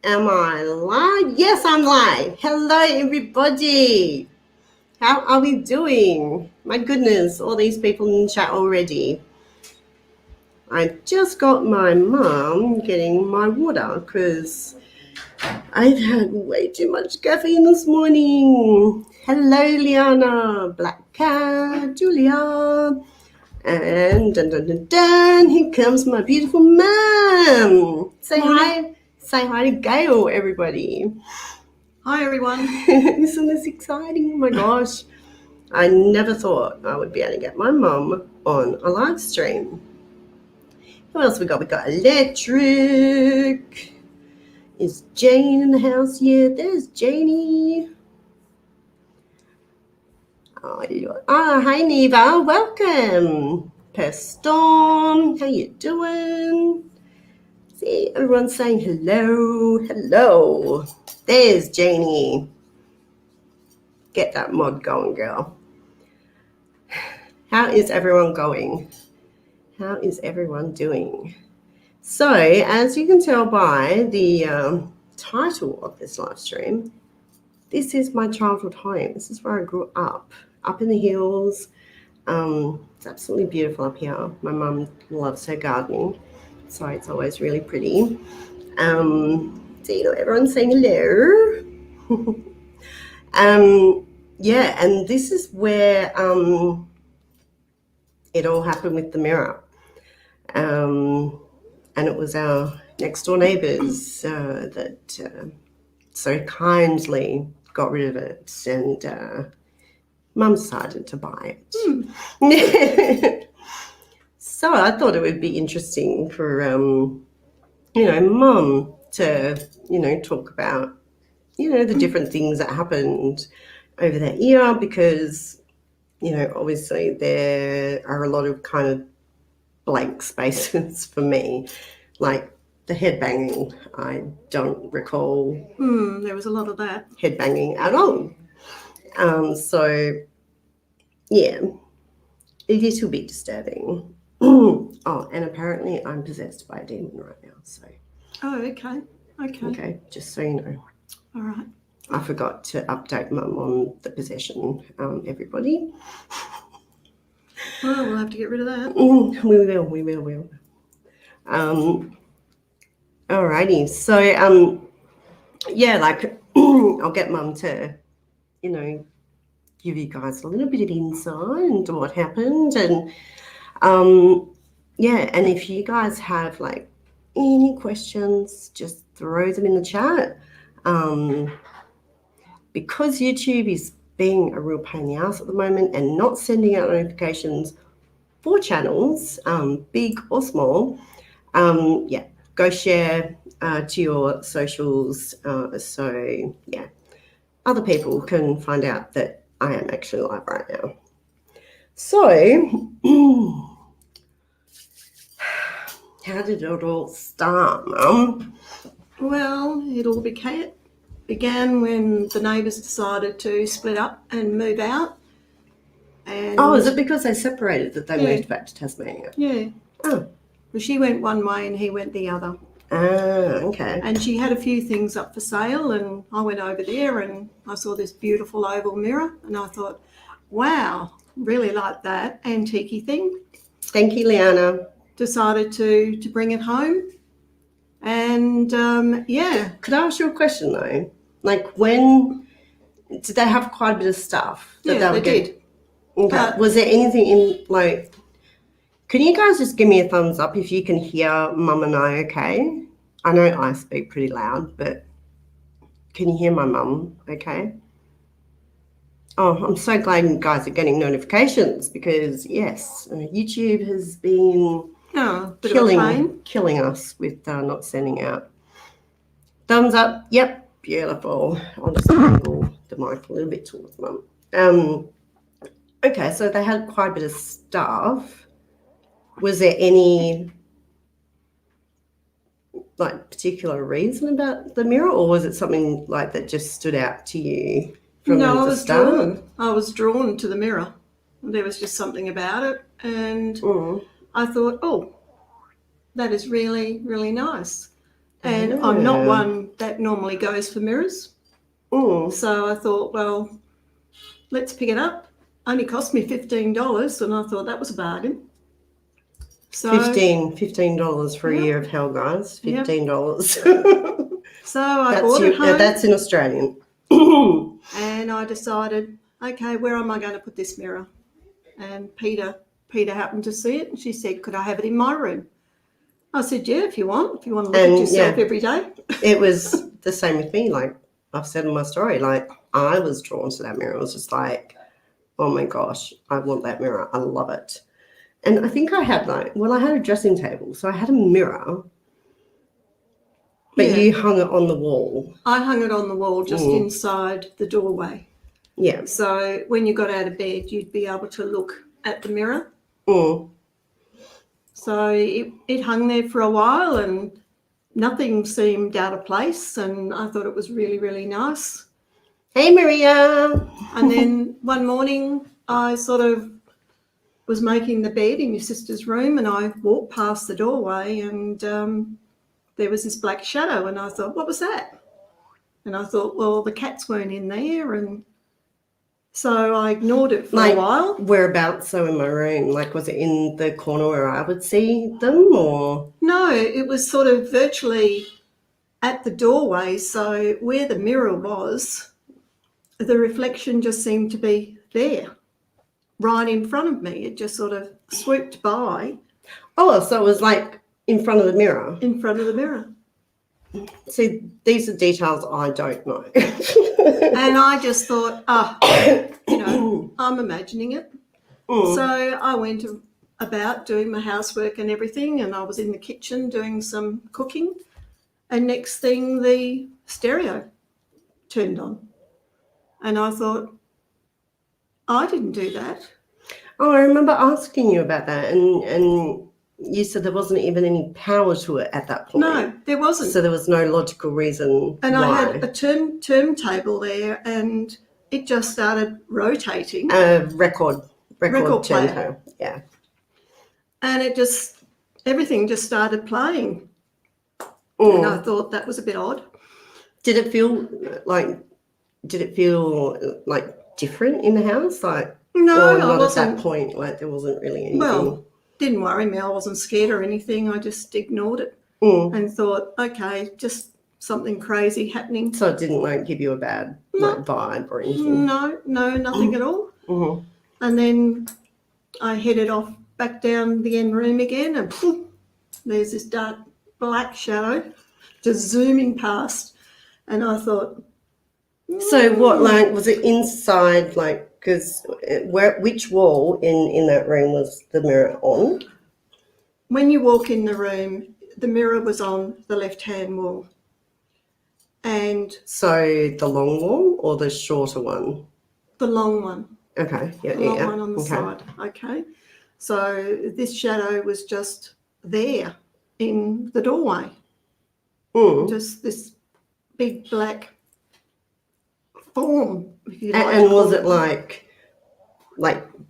Am I live? Yes, I'm live. Hello, everybody. How are we doing? My goodness, all these people in the chat already. I just got my mum getting my water because I've had way too much caffeine this morning. Hello, Liana, Black Cat, Julia. And dun dun dun dun, here comes my beautiful mum. Say hi. Say hi to Gail, everybody. Hi, everyone. Isn't this exciting? Oh my gosh. I never thought I would be able to get my mum on a live stream. Who else we got? We got Electric. Is Jane in the house yet? There's Janie. Oh, hi Neva, welcome. Per Storm, how you doing? See, everyone's saying hello, hello. There's Janie. Get that mod going, girl. How is everyone going? How is everyone doing? So, as you can tell by the title of this live stream, this is my childhood home. This is where I grew up in the hills. It's absolutely beautiful up here. My mum loves her gardening, so it's always really pretty. So, everyone's saying hello. Yeah, and this is where it all happened with the mirror. And it was our next door neighbours that so kindly got rid of it, and Mum decided to buy it. So I thought it would be interesting for Mum to talk about the different things that happened over that year, because obviously there are a lot of kind of blank spaces for me, like the head banging. I don't recall There was a lot of that. head banging at all. So yeah, a little bit disturbing. Oh, and apparently I'm possessed by a demon right now. So. Oh, okay. Okay, just so you know. All right. I forgot to update Mum on the possession, everybody. Well, we'll have to get rid of that. We will. Alrighty, so yeah, like I'll get Mum to, give you guys a little bit of insight into what happened, and yeah, and if you guys have like any questions, just throw them in the chat. Because YouTube is being a real pain in the ass at the moment and not sending out notifications for channels, big or small, yeah, go share to your socials so, yeah, other people can find out that I am actually live right now. So, how did it all start, Mum? Well, it all began when the neighbours decided to split up and move out. And is it because they separated that they moved back to Tasmania? Yeah. Oh. Well, she went one way and he went the other. Okay. And she had a few things up for sale, and I went over there and I saw this beautiful oval mirror, and I thought, wow, really like that antique-y thing. Thank you, Liana. Decided to bring it home. And yeah. Could I ask you a question though? Like, when did they have quite a bit of stuff? Yeah, they did. Okay. Was there anything in, like, can you guys just give me a thumbs up if you can hear Mum and I okay? I know I speak pretty loud, but can you hear my mum okay? Oh, I'm so glad you guys are getting notifications, because yes, YouTube has been killing us with not sending out. Thumbs up. Yep, beautiful. I'll just angle the mic a little bit towards Mum. Okay, so they had quite a bit of stuff. Was there any like particular reason about the mirror, or was it something like that just stood out to you from the start? I was drawn to the mirror. There was just something about it, and I thought, oh, that is really, really nice. And I'm not one that normally goes for mirrors. So I thought, well, let's pick it up. Only cost me $15, and I thought that was a bargain. So $15 for a year of hell, guys. $15. So I bought it home. That's in Australian. And I decided, okay, where am I going to put this mirror? And Peter happened to see it, and she said, could I have it in my room? I said, yeah, if you want to look at yourself every day. It was the same with me. Like I've said in my story, like I was drawn to that mirror. I was just like, oh my gosh, I want that mirror. I love it. And I think I had I had a dressing table. So I had a mirror, but you hung it on the wall. I hung it on the wall just inside the doorway. Yeah. So when you got out of bed, you'd be able to look at the mirror. So it hung there for a while and nothing seemed out of place, and I thought it was really, really nice. Hey, Maria. And then one morning I sort of was making the bed in your sister's room, and I walked past the doorway, and there was this black shadow, and I thought, what was that? And I thought, well, the cats weren't in there, and so I ignored it for a while. Whereabouts? So in my room, was it in the corner where I would see them, or? No, it was sort of virtually at the doorway. So where the mirror was, the reflection just seemed to be there, right in front of me. It just sort of swooped by. Oh, so it was in front of the mirror? In front of the mirror. See, these are details I don't know. And I just thought, I'm imagining it. So I went about doing my housework and everything, and I was in the kitchen doing some cooking, and next thing the stereo turned on. And I thought, I didn't do that. Oh, I remember asking you about that, and you said there wasn't even any power to it at that point. No, there wasn't. So there was no logical reason and why. I had a turntable there, and it just started rotating. Record turntable, yeah. And everything just started playing. And I thought that was a bit odd. Did it feel different in the house? No, or not I wasn't. At that point, there wasn't really anything. Well, didn't worry me. I wasn't scared or anything. I just ignored it and thought, okay, just something crazy happening. So it didn't give you a bad vibe or anything? No, nothing at all. And then I headed off back down the end room again, and there's this dark black shadow just zooming past. And I thought... So what, was it inside, because which wall in that room was the mirror on? When you walk in the room, the mirror was on the left-hand wall. And so the long wall or the shorter one? The long one. Okay, yeah. The long one on the side, okay. So this shadow was just there in the doorway. Just this big black form, if you like. And was it like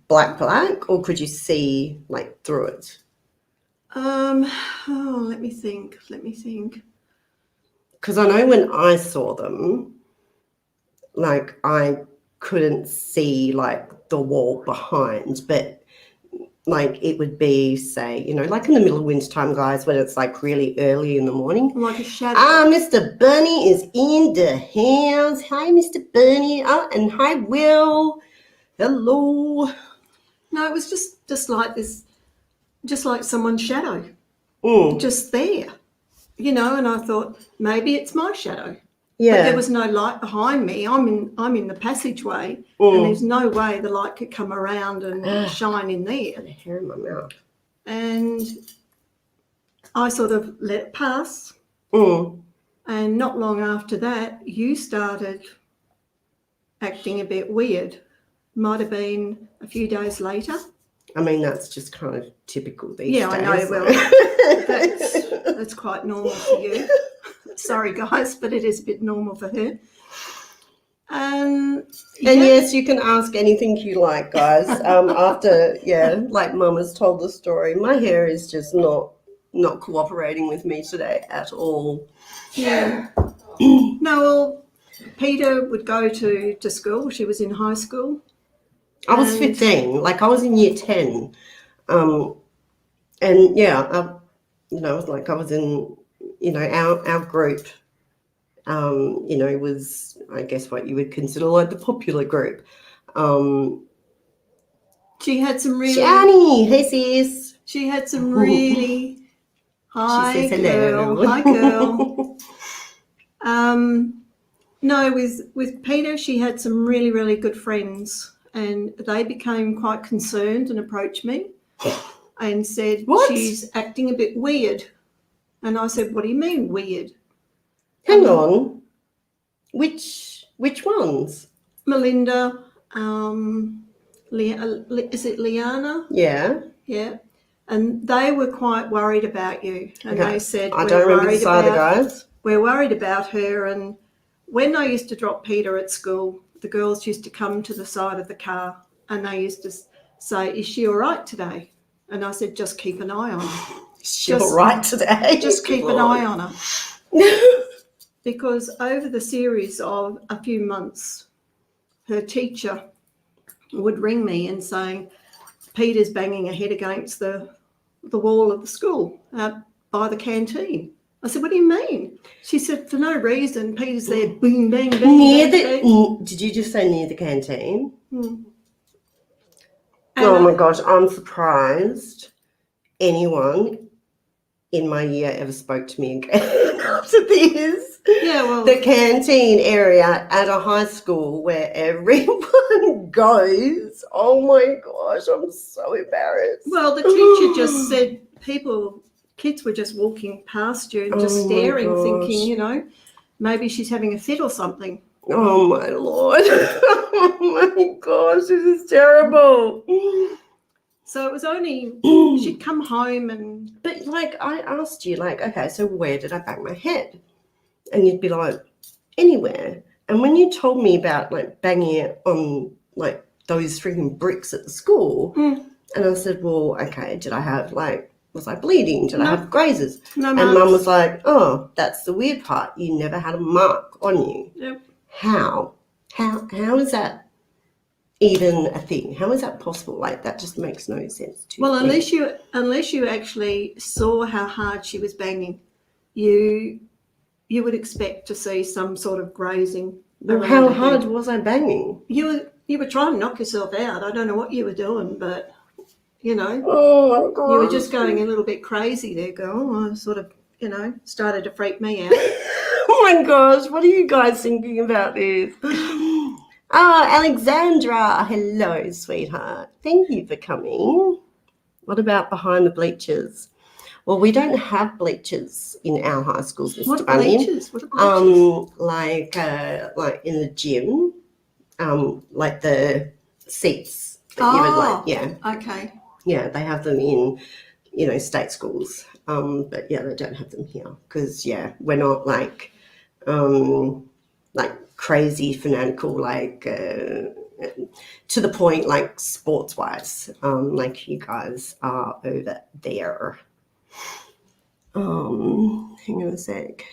black, or could you see through it? Let me think. Because I know when I saw them, I couldn't see the wall behind, but it would be, say, in the middle of winter time, guys, when it's really early in the morning. Like a shadow. Mr. Bunny is in the house. Hi, Mr. Bunny. Oh, and hi, Will. Hello. No, it was just like this, just like someone's shadow, just there, and I thought maybe it's my shadow. Yeah. But there was no light behind me. I'm in the passageway, and there's no way the light could come around and shine in there. The hair in my mouth. And I sort of let it pass. And not long after that, you started acting a bit weird. Might have been a few days later. I mean, that's just kind of typical these days. Yeah, I know. Well, that's quite normal for you. Sorry, guys, but it is a bit normal for her. And yes, you can ask anything you like, guys. After, Mum has told the story, my hair is just not not cooperating with me today at all. Yeah. No, well, Peter would go to school. She was in high school. I was And- 15, like I was in year 10. And yeah, it was like I was in, our group, was, I guess, what you would consider like the popular group. She had some really... Shani, hey sis. She had some really... Hi, She says girl. hello. Hi, girl. No, with Peter, she had some really, really good friends, and they became quite concerned and approached me and said, What? She's acting a bit weird. And I said, what do you mean weird? Hang on. Which ones? Melinda, is it Liana? Yeah. Yeah. And they were quite worried about you. And Okay. they said, I don't remember the side of the guys. We're worried about her. And when I used to drop Peter at school, the girls used to come to the side of the car and they used to say, is she all right today? And I said, just keep an eye on her. Is she all right today? Just keep an eye on her. Because over the series of a few months, her teacher would ring me and saying, Peter's banging her head against the wall of the school by the canteen. I said, what do you mean? She said, for no reason, Peter's there, bing, bang, bang. Near bang, the, did you just say near the canteen? bang. Oh my gosh, I'm surprised anyone in my year ever spoke to me again after this. Yeah, well, the canteen area at a high school where everyone goes. Oh my gosh, I'm so embarrassed. well, the teacher just said kids were just walking past you and just staring, thinking, maybe she's having a fit or something. Oh my Lord. Oh my gosh, this is terrible. So it was only, she'd come home and... But like I asked you, like, okay, so where did I bang my head? And you'd be like, anywhere. And when you told me about like banging it on like those freaking bricks at the school, and I said, well, okay, did I have like, was I bleeding? Did I have grazes? No, and Mum was like, oh, that's the weird part. You never had a mark on you. Yep. How is that even a thing? How is that possible? Like that just makes no sense to me. Well, unless you actually saw how hard she was banging, you would expect to see some sort of grazing. Well, how hard was I banging? You were trying to knock yourself out. I don't know what you were doing, but oh my God, you were just going a little bit crazy there, girl. I sort of, started to freak me out. Oh my gosh, what are you guys thinking about this? Alexandra, hello, sweetheart. Thank you for coming. What about behind the bleachers? Well, we don't have bleachers in our high schools, Mr. What Bunny. bleachers? What are bleachers? Like in the gym, like the seats that you would like, yeah. Okay. Yeah, they have them in, state schools. But yeah, they don't have them here because we're not like crazy fanatical, like to the point, like sports wise, like you guys are over there. Hang on a sec.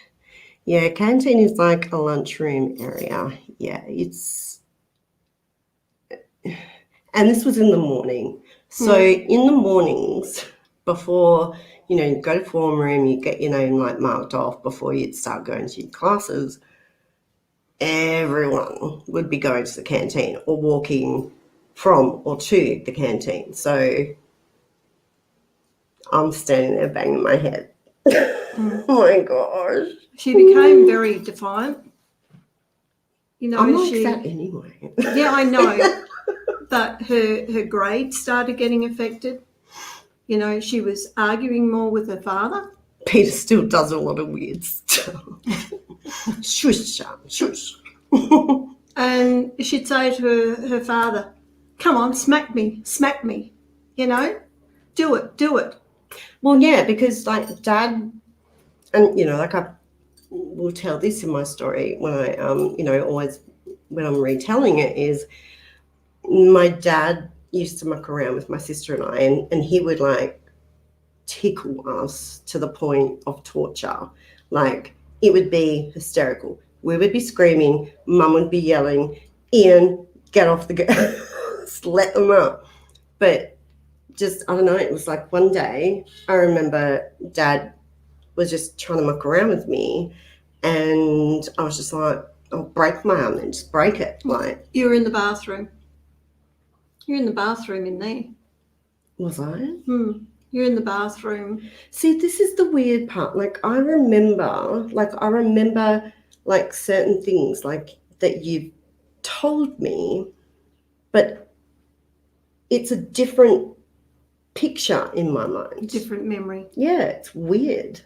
Yeah, canteen is like a lunchroom area. Yeah, and this was in the morning. So in the mornings, before, go to form room, you get your name like marked off before you'd start going to your classes, everyone would be going to the canteen or walking from or to the canteen. So I'm standing there banging my head. Oh my gosh. She became very defiant. I'm like that anyway. Yeah, I know. But her grades started getting affected. She was arguing more with her father. Peter still does a lot of weird stuff. Shush, shush. And she'd say to her father, come on, smack me, do it. Well, yeah, because like Dad, and like I will tell this in my story when I always when I'm retelling it, is my dad used to muck around with my sister and I, and he would like tickle us to the point of torture. Like, it would be hysterical. We would be screaming, Mum would be yelling, Ian, get off the just let them up. But just, I don't know, it was like one day, I remember Dad was just trying to muck around with me, and I was just like, I'll break my arm and just break it. Like, You were in the bathroom. You're in the bathroom in there. was I? You're in the bathroom. See, this is the weird part. Like, I remember like certain things like that you've told me, but it's a different picture in my mind. Different memory. Yeah, it's weird.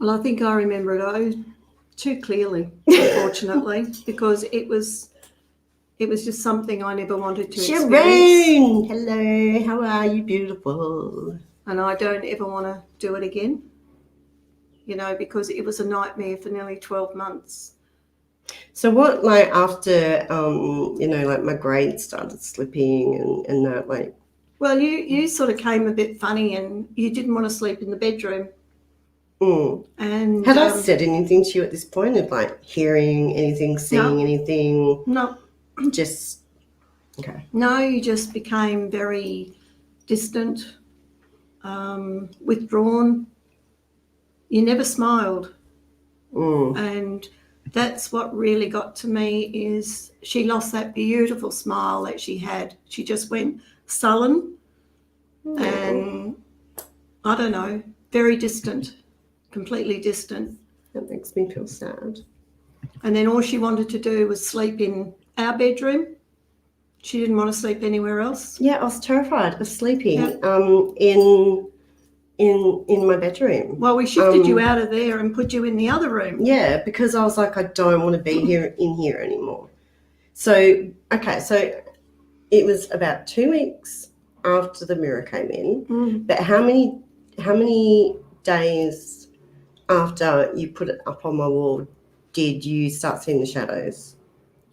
Well, I think I remember it too clearly, unfortunately, because it was just something I never wanted to experience. Sharon! Hello, how are you, beautiful? And I don't ever want to do it again, because it was a nightmare for nearly 12 months. So what, like, after, like my grades started slipping and that, like... Well, you sort of came a bit funny and you didn't want to sleep in the bedroom. And had I said anything to you at this point of, like, hearing anything, seeing anything? No. Just, okay. No, you just became very distant, withdrawn. You never smiled. And that's what really got to me, is she lost that beautiful smile that she had. She just went sullen and, I don't know, very distant, completely distant. That makes me feel sad. And then all she wanted to do was sleep in our bedroom. She didn't want to sleep anywhere else. Yeah, I was terrified of sleeping in my bedroom. Well, we shifted you out of there and put you in the other room. Yeah, because I was like, I don't want to be in here anymore. So, okay, so it was about 2 weeks after the mirror came in. But how many days after you put it up on my wall did you start seeing the shadows?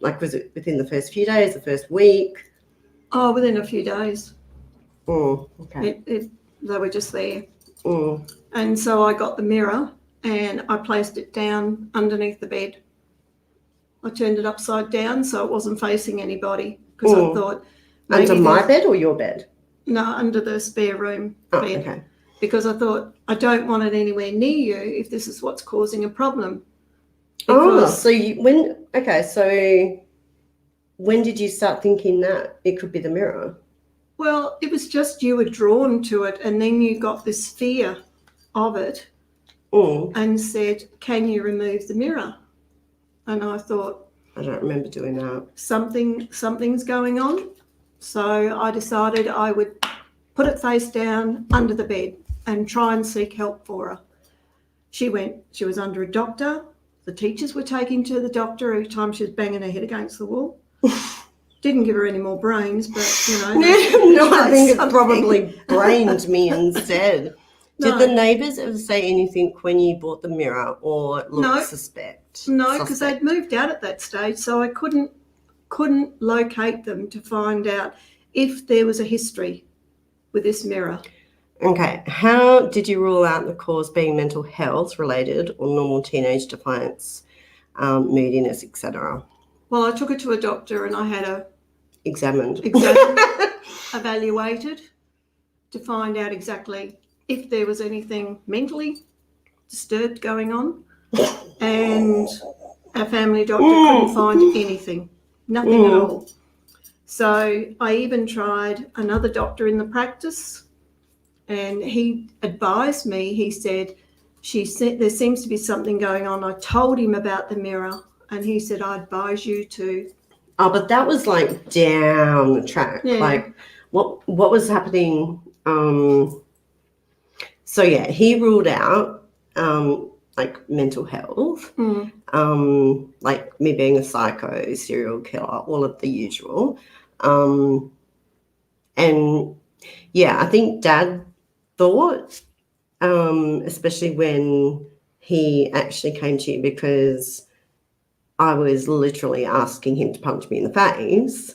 Like, was it within the first few days, the first week? Oh, within a few days. Okay. They were just there. And so I got the mirror and I placed it down underneath the bed. I turned it upside down so it wasn't facing anybody, because I thought... Under my bed or your bed? No, under the spare room bed. Okay. Because I thought, I don't want it anywhere near you if this is what's causing a problem. So when did you start thinking that it could be the mirror? Well, it was just you were drawn to it, and then you got this fear of it and said, can you remove the mirror? And I thought, I don't remember doing that. Something's going on. So I decided I would put it face down under the bed and try and seek help for her. She was under a doctor. The teachers were taking to the doctor every time she was banging her head against the wall. Didn't give her any more brains, but, No, I think it probably brained me instead. Did the neighbours ever say anything when you bought the mirror or look suspect? No, because they'd moved out at that stage, so I couldn't locate them to find out if there was a history with this mirror. Okay. How did you rule out the cause being mental health related or normal teenage defiance, moodiness, etc.? Well, I took her to a doctor and I had her examined, evaluated to find out exactly if there was anything mentally disturbed going on. And our family doctor couldn't find anything, nothing at all. So I even tried another doctor in the practice, and he advised me. He said, there seems to be something going on. I told him about the mirror, and he said, I advise you to. Oh, but that was like down the track. Yeah. Like what was happening? So yeah, he ruled out like mental health, like me being a psycho, serial killer, all of the usual. And yeah, I think Dad thought, especially when he actually came to you, because I was literally asking him to punch me in the face.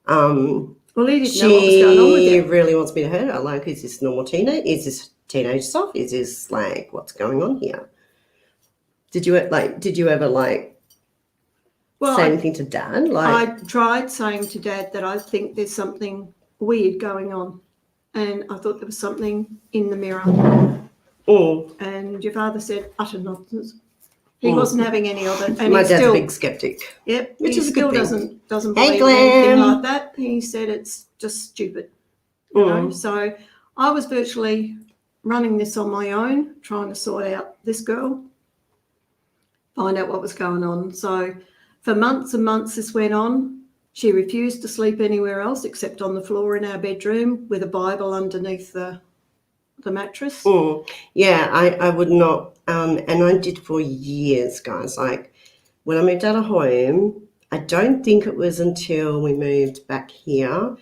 Well, he didn't know what was going on with She you. really wants me to hurt her. Like, is this normal teenage? Is this teenage stuff is like, what's going on here? Did you ever like say anything to Dad? Like, I tried saying to Dad that I think there's something weird going on, and I thought there was something in the mirror. And your father said utter nonsense. He wasn't having any of it, and my he dad's still, a big skeptic. Yep, which he is a still good thing. doesn't Hey, believe in anything Glam. like that. He said it's just stupid, you know. So I was virtually running this on my own, trying to sort out this girl, find out what was going on. So for months and months this went on. She refused to sleep anywhere else except on the floor in our bedroom with a Bible underneath the mattress. Yeah, I would not, and I did for years, guys. Like when I moved out of home, I don't think it was until we moved back here,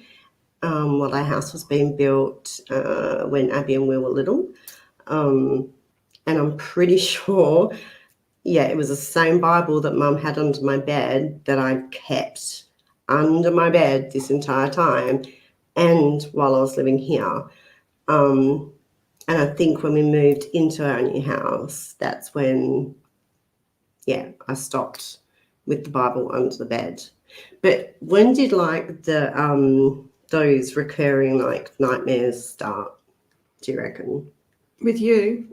while our house was being built, when Abby and Will were little, and I'm pretty sure, yeah, it was the same Bible that Mum had under my bed that I kept under my bed this entire time, and while I was living here. And I think when we moved into our new house, that's when, yeah, I stopped with the Bible under the bed. But when did like the those recurring like nightmares start, do you reckon? With you?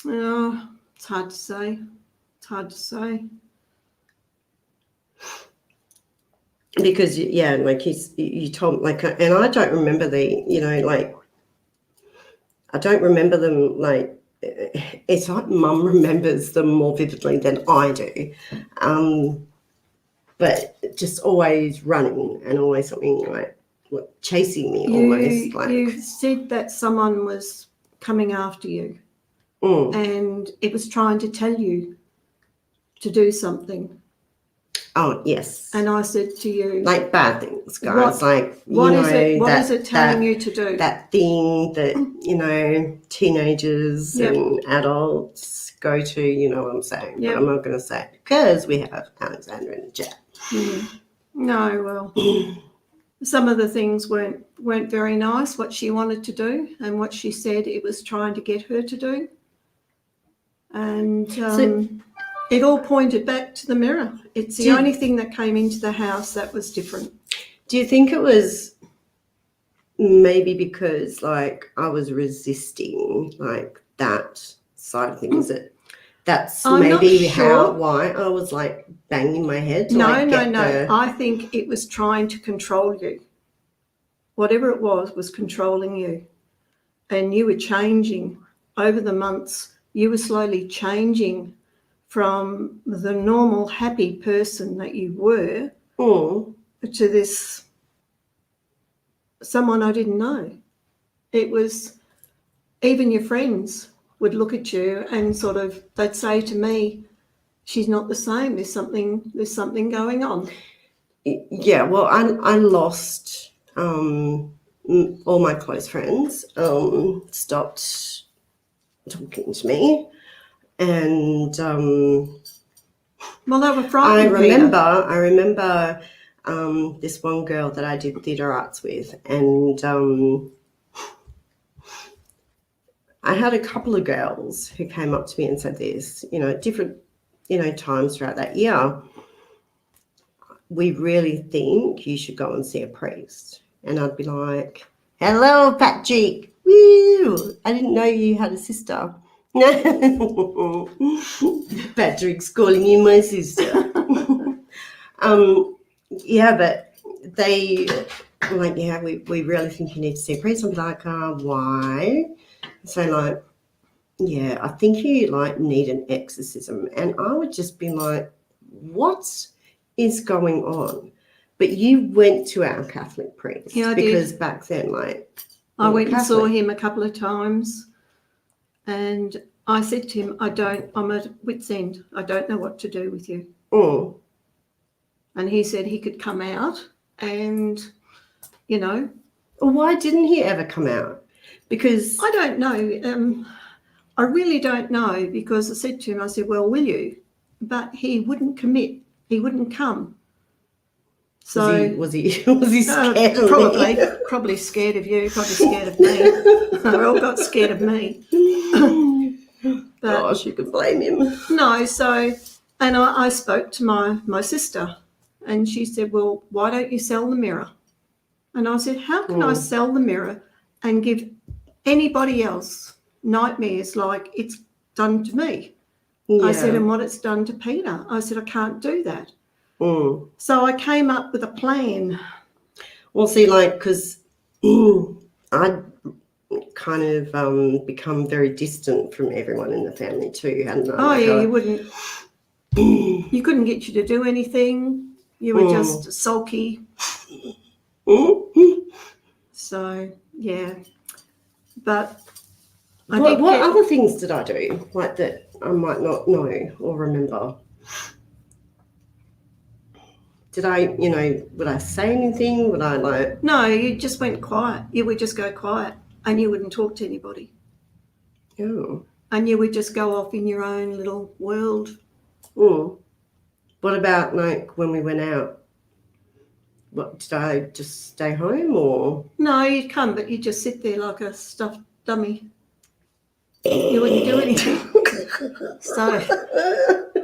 Oh, it's hard to say. It's hard to say. Because, yeah, like you told me, like, and I don't remember like, I don't remember them, like, it's like Mum remembers them more vividly than I do. But just always running and always something like chasing me almost. Like, you said that someone was coming after you and it was trying to tell you to do something. Oh, yes. And I said to you, like bad things, guys. What is it telling you to do? That thing that, teenagers and adults go to, you know what I'm saying. But I'm not going to say it because we have Alexandra in the chat. No, well, some of the things weren't very nice, what she wanted to do and what she said it was trying to get her to do. And it all pointed back to the mirror. It's the only thing that came into the house that was different. Do you think it was maybe because, like, I was resisting, like, that side of things? That's maybe why I was, like, banging my head to, no. I think it was trying to control you. Whatever it was controlling you. And you were changing over the months. You were slowly changing from the normal happy person that you were to this someone I didn't know. It was, even your friends would look at you and sort of, they'd say to me, she's not the same. There's something going on. Yeah, well, I lost all my close friends, stopped talking to me, and well, they were frightened. I remember this one girl that I did theatre arts with, and I had a couple of girls who came up to me and said this, different, times throughout that year. We really think you should go and see a priest. And I'd be like, hello, Patrick. Woo! I didn't know you had a sister. Patrick's calling you my sister. Yeah, but they were like, yeah, we really think you need to see a priest. I'd be like, why? So, like, yeah, I think you, like, need an exorcism. And I would just be like, what is going on? But you went to our Catholic priest. Yeah, I because did. Back then, like, I went and saw him a couple of times, and I said to him, I'm at wit's end. I don't know what to do with you. And he said he could come out and, Well, why didn't he ever come out? Because I don't know. I really don't know, because I said to him, I said, well, will you? But he wouldn't commit. He wouldn't come. So was he scared of me? Probably scared of you, probably scared of me. They all got scared of me. But Gosh, you can blame him. no, so, and I spoke to my sister, and she said, well, why don't you sell the mirror? And I said, how can I sell the mirror and give anybody else nightmares like it's done to me? Yeah. I said, and what it's done to Peter. I said, I can't do that. So I came up with a plan. Well, see, like, because I'd kind of become very distant from everyone in the family too, hadn't I? Oh, like yeah, you wouldn't. You couldn't get you to do anything. You were just sulky. So, yeah. But what other things did I do, like, that I might not know or remember? Did I, would I say anything? Would I, like... No, you just went quiet. You would just go quiet and you wouldn't talk to anybody. Oh. And you would just go off in your own little world. What about, like, when we went out? What, did I just stay home, or...? No, you'd come, but you'd just sit there like a stuffed dummy. You wouldn't do anything. So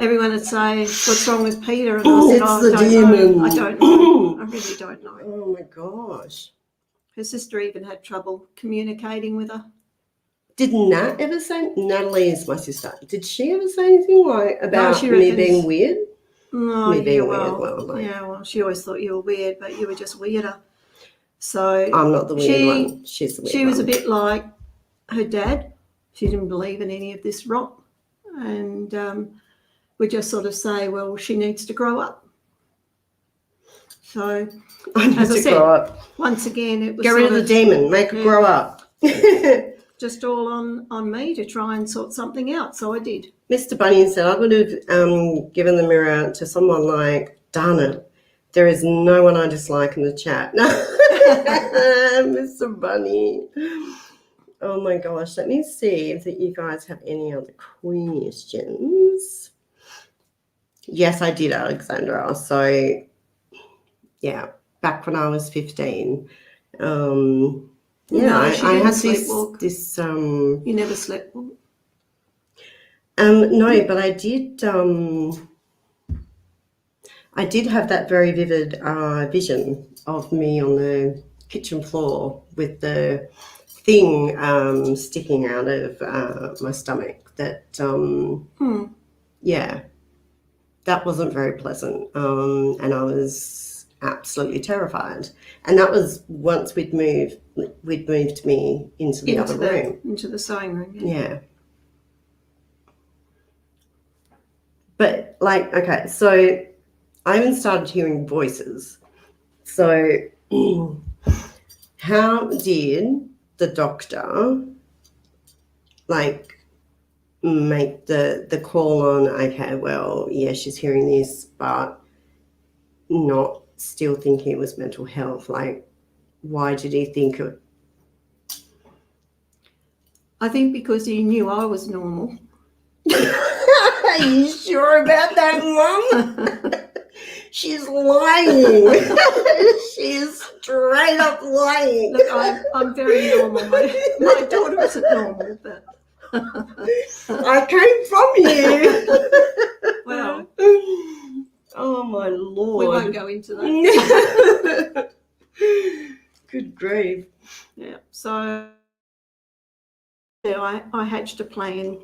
everyone would say, what's wrong with Peter? And I said, it's the demon. I don't know. I really don't know. Oh, my gosh. Her sister even had trouble communicating with her. Did Nat ever say... Natalie is my sister. Did she ever say anything, like, about me being weird? No, me being weird. Well, like... Yeah, well, she always thought you were weird, but you were just weirder. So I'm not the weird one. She's the weird one. She was a bit like her dad. She didn't believe in any of this rot. And we just sort of say, well, she needs to grow up. So, as I said, once again, it was get rid of the demon, make her grow up. Just all on me to try and sort something out. So I did. Mr. Bunny said I would have given the mirror to someone like, darn it, there is no one I dislike in the chat. Mr. Bunny. Oh, my gosh. Let me see if you guys have any other questions. Yes, I did, Alexandra. So, yeah, back when I was 15. Yeah, I had this. You never slept walk? No, but I did. I did have that very vivid vision of me on the kitchen floor with the thing sticking out of my stomach. That yeah, that wasn't very pleasant, and I was absolutely terrified. And that was once we'd moved me into the other room, into the sewing room. Yeah. But, like, okay, so I even started hearing voices. So how did the doctor, like, make the call on, okay, well, yeah, she's hearing this, but not still thinking it was mental health? Like, why did he think it? I think because he knew I was normal. Are you sure about that, Mum? She's lying. She's straight up lying. Look, I'm very normal. My daughter isn't normal, but I came from you. Well, oh my Lord. We won't go into that. Good grief. Yeah. So I hatched a plan.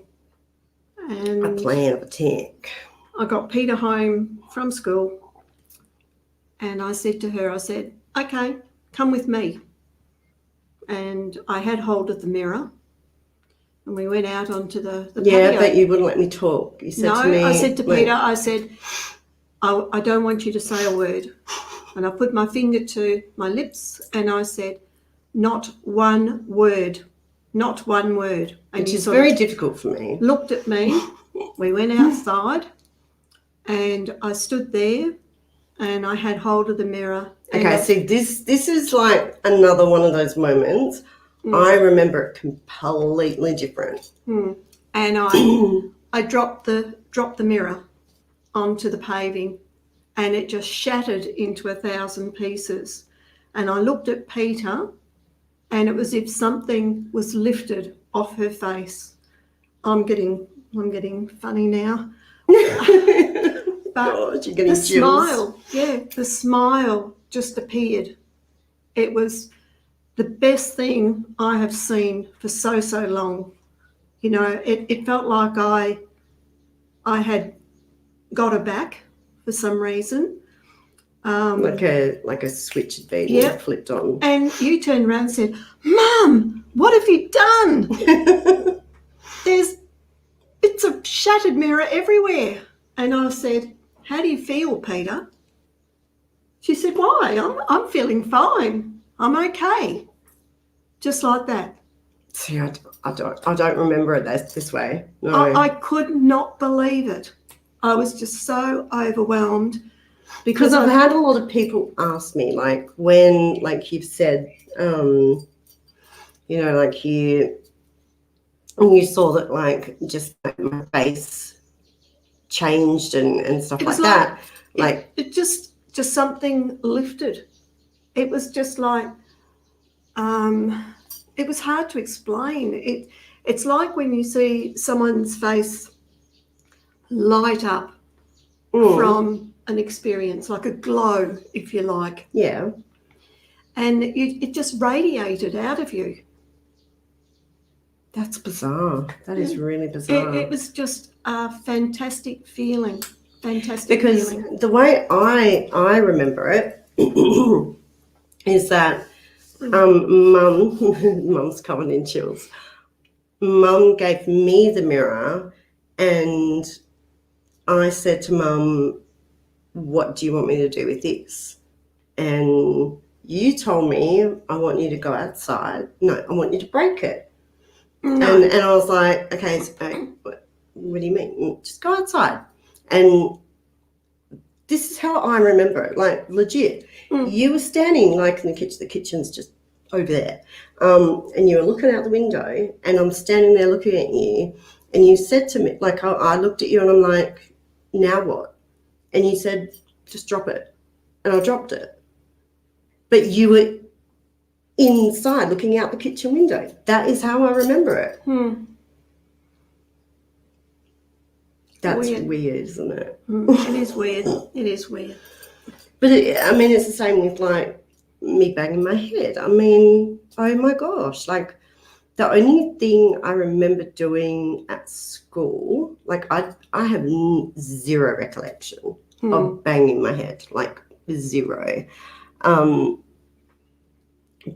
And a plan of attack. I got Peter home from school and I said to her, okay, come with me. And I had hold of the mirror and we went out onto the patio. But you wouldn't let me talk. You said to me... I said to Peter, I don't want you to say a word. And I put my finger to my lips and I said, not one word. Not one word. And which is very difficult for me. Looked at me. We went outside and I stood there and I had hold of the mirror. Okay, see, this is like another one of those moments. I remember it completely different. And I dropped the mirror onto the paving and it just shattered into 1,000 pieces. And I looked at Peter, and it was as if something was lifted off her face. I'm getting funny now. But Gosh, you're getting the chills. the smile just appeared. It was the best thing I have seen for so long. You know, it felt like I had got her back for some reason. Like a switch had been Yep. flipped on. And you turned around and said, "Mum, what have you done?" There's bits of shattered mirror everywhere. And I said, "How do you feel, Peter?" She said, "Why? I'm feeling fine. I'm okay." Just like that. See, I don't remember it this way. No. I could not believe it. I was just so overwhelmed. Because I've had a lot of people ask me, like, when, like you've said, you know, like you saw that, like, just like my face changed and stuff like that. Like it just something lifted. It was just like, it was hard to explain. It's like when you see someone's face light up from an experience, like a glow, if you like. Yeah. And it just radiated out of you. That's bizarre. That is really bizarre. It was just a fantastic feeling. Because the way I remember it is that Mum's coming in chills. Mum gave me the mirror, and I said to Mum, "What do you want me to do with this?" And you told me, "I want you to go outside. No, I want you to break it." No. And I was like, "Okay, so, what do you mean? Just go outside." And this is how I remember it, like legit. You were standing like in the kitchen. The kitchen's just over there, and you were looking out the window, and I'm standing there looking at you, and you said to me, like, I looked at you and I'm like, "Now what?" And you said, "Just drop it," and I dropped it. But you were inside looking out the kitchen window. That is how I remember it. That's weird, isn't it? It is weird. It is weird. But it's the same with like me banging my head. I mean, oh my gosh, like the only thing I remember doing at school, like I have zero recollection of banging my head, like zero.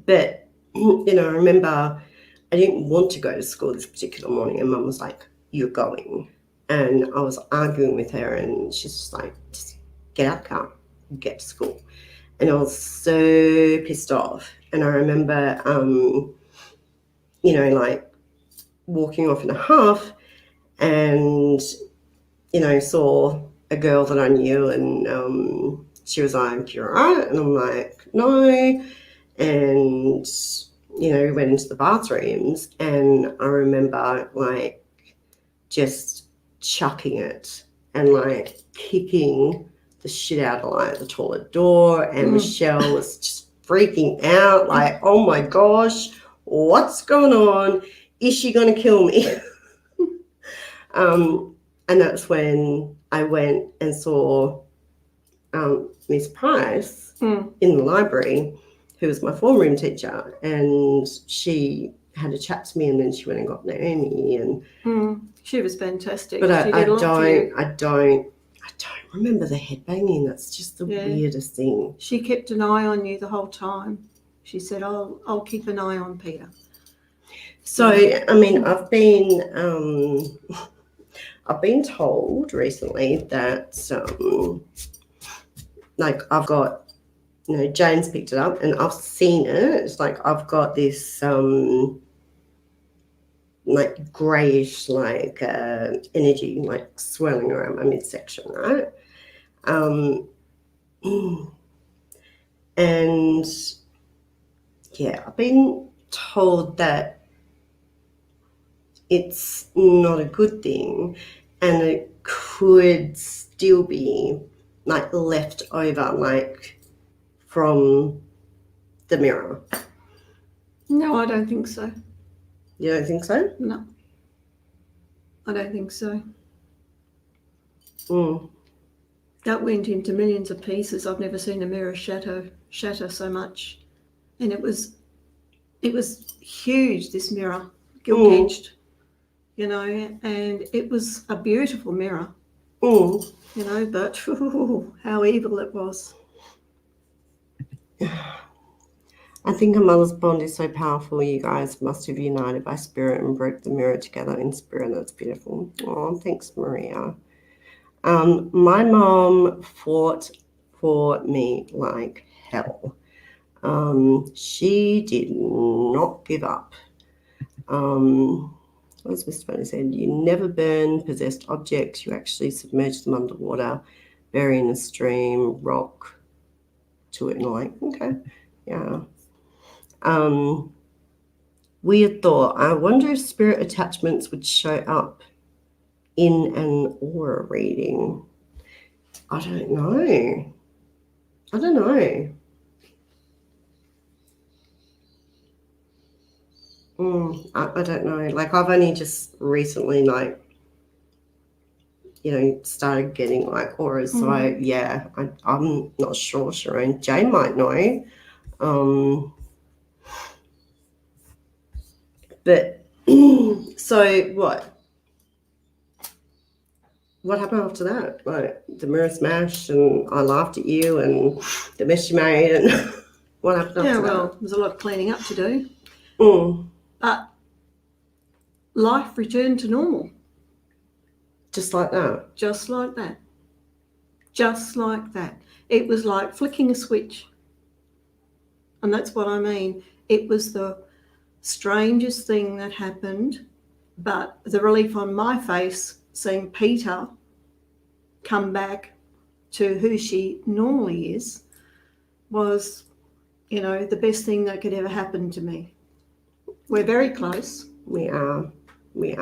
But you know, I remember I didn't want to go to school this particular morning, and Mum was like, "You're going." And I was arguing with her, and she's just like, "Just get out the car, get to school." And I was so pissed off. And I remember, you know, like walking off in a huff, and, you know, saw a girl that I knew, and she was like, "You're all right?" And I'm like, "No." And, you know, we went into the bathrooms, and I remember like just chucking it and like kicking the shit out of like the toilet door, and Michelle was just freaking out like, "Oh my gosh, what's going on? Is she going to kill me?" And that's when I went and saw Miss Price in the library, who was my form room teacher, and she had a chat to me, and then she went and got Naomi, and she was fantastic. But I don't remember the head banging. That's just the weirdest thing. She kept an eye on you the whole time. She said, I'll keep an eye on Peter. So I mean, I've been told recently that like I've got, you know, Jane's picked it up and I've seen it. It's like I've got this like greyish like energy like swirling around my midsection, right? And yeah, I've been told that it's not a good thing, and it could still be like left over, like from the mirror? No, I don't think so. You don't think so? No, I don't think so. That went into millions of pieces. I've never seen a mirror shatter so much, and it was huge. This mirror, gilt edged, you know, and it was a beautiful mirror, you know. But how evil it was! I think a mother's bond is so powerful. You guys must have united by spirit and broke the mirror together in spirit. That's beautiful. Oh, thanks, Maria. My mom fought for me like hell. She did not give up. As Mr. Bunny said, you never burn possessed objects. You actually submerge them underwater, bury in a stream, rock to it, and like, okay, yeah. Weird thought. I wonder if spirit attachments would show up in an aura reading. I don't know. I don't know. I don't know. Like, I've only just recently, like, you know, started getting like auras. So yeah, I'm not sure. Sharon, Jay might know. But so what? What happened after that? Like the mirror smashed, and I laughed at you, and the mess you made, and what happened after that? Yeah, well, there's a lot of cleaning up to do. But life returned to normal. Just like that? Just like that. Just like that. It was like flicking a switch. And that's what I mean. It was the strangest thing that happened, but the relief on my face seeing Peter come back to who she normally is was, you know, the best thing that could ever happen to me. We're very close. We are very,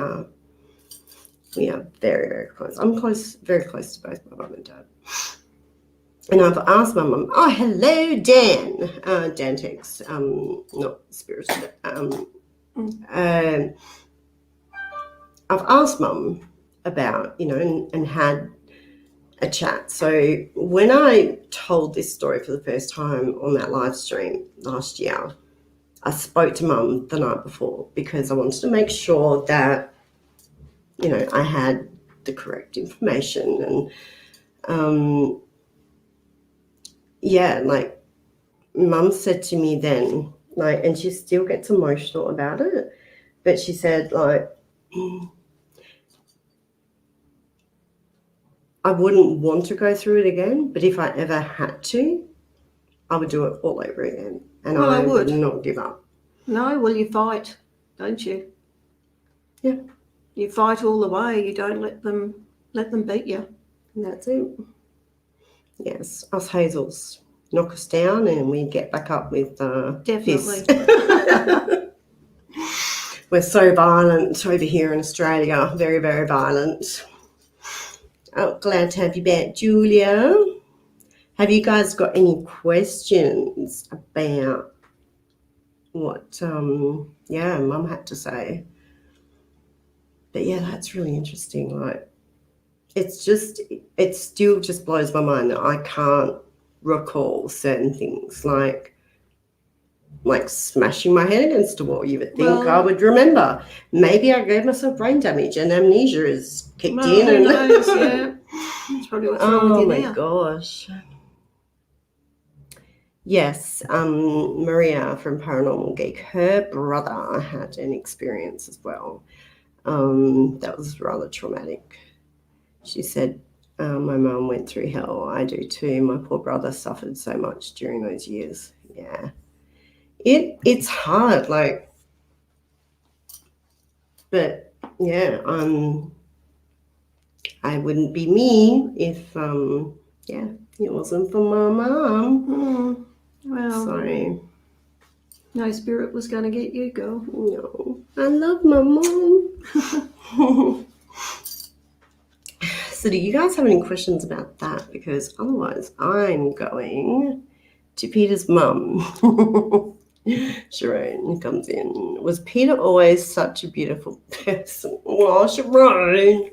very close. I'm very close to both my mum and dad. And I've asked my mum, oh, hello, Dan. Dan takes, not spirited. I've asked mum about, you know, and had a chat. So when I told this story for the first time on that live stream last year, I spoke to mum the night before because I wanted to make sure that, you know, I had the correct information. And yeah, like mum said to me then, like, and she still gets emotional about it, but she said, like, I wouldn't want to go through it again, but if I ever had to, I would do it all over again. And well, I would not give up. No, well, you fight, don't you? Yeah. You fight all the way. You don't let them beat you. And that's it. Yes, us Hazels knock us down and we get back up with Definitely. We're so violent over here in Australia. Very, very violent. Oh, glad to have you back, Julia. Have you guys got any questions about what Mum had to say? But yeah, that's really interesting. Like, it still just blows my mind that I can't recall certain things, like smashing my head against a wall. You would think I would remember. Maybe I gave myself brain damage and amnesia is kicked in. Who knows? Yeah, that's probably what's wrong with you now. Oh my gosh. Yes, Maria from Paranormal Geek, her brother had an experience as well. That was rather traumatic. She said, my mum went through hell. I do too. My poor brother suffered so much during those years. Yeah. It's hard, like, but yeah, I wouldn't be me if, it wasn't for my mum. Well, Sorry. No spirit was going to get you, girl. No, I love my mom. So do you guys have any questions about that? Because otherwise I'm going to Peter's mum. Sharon comes in. Was Peter always such a beautiful person? Oh, Sharon.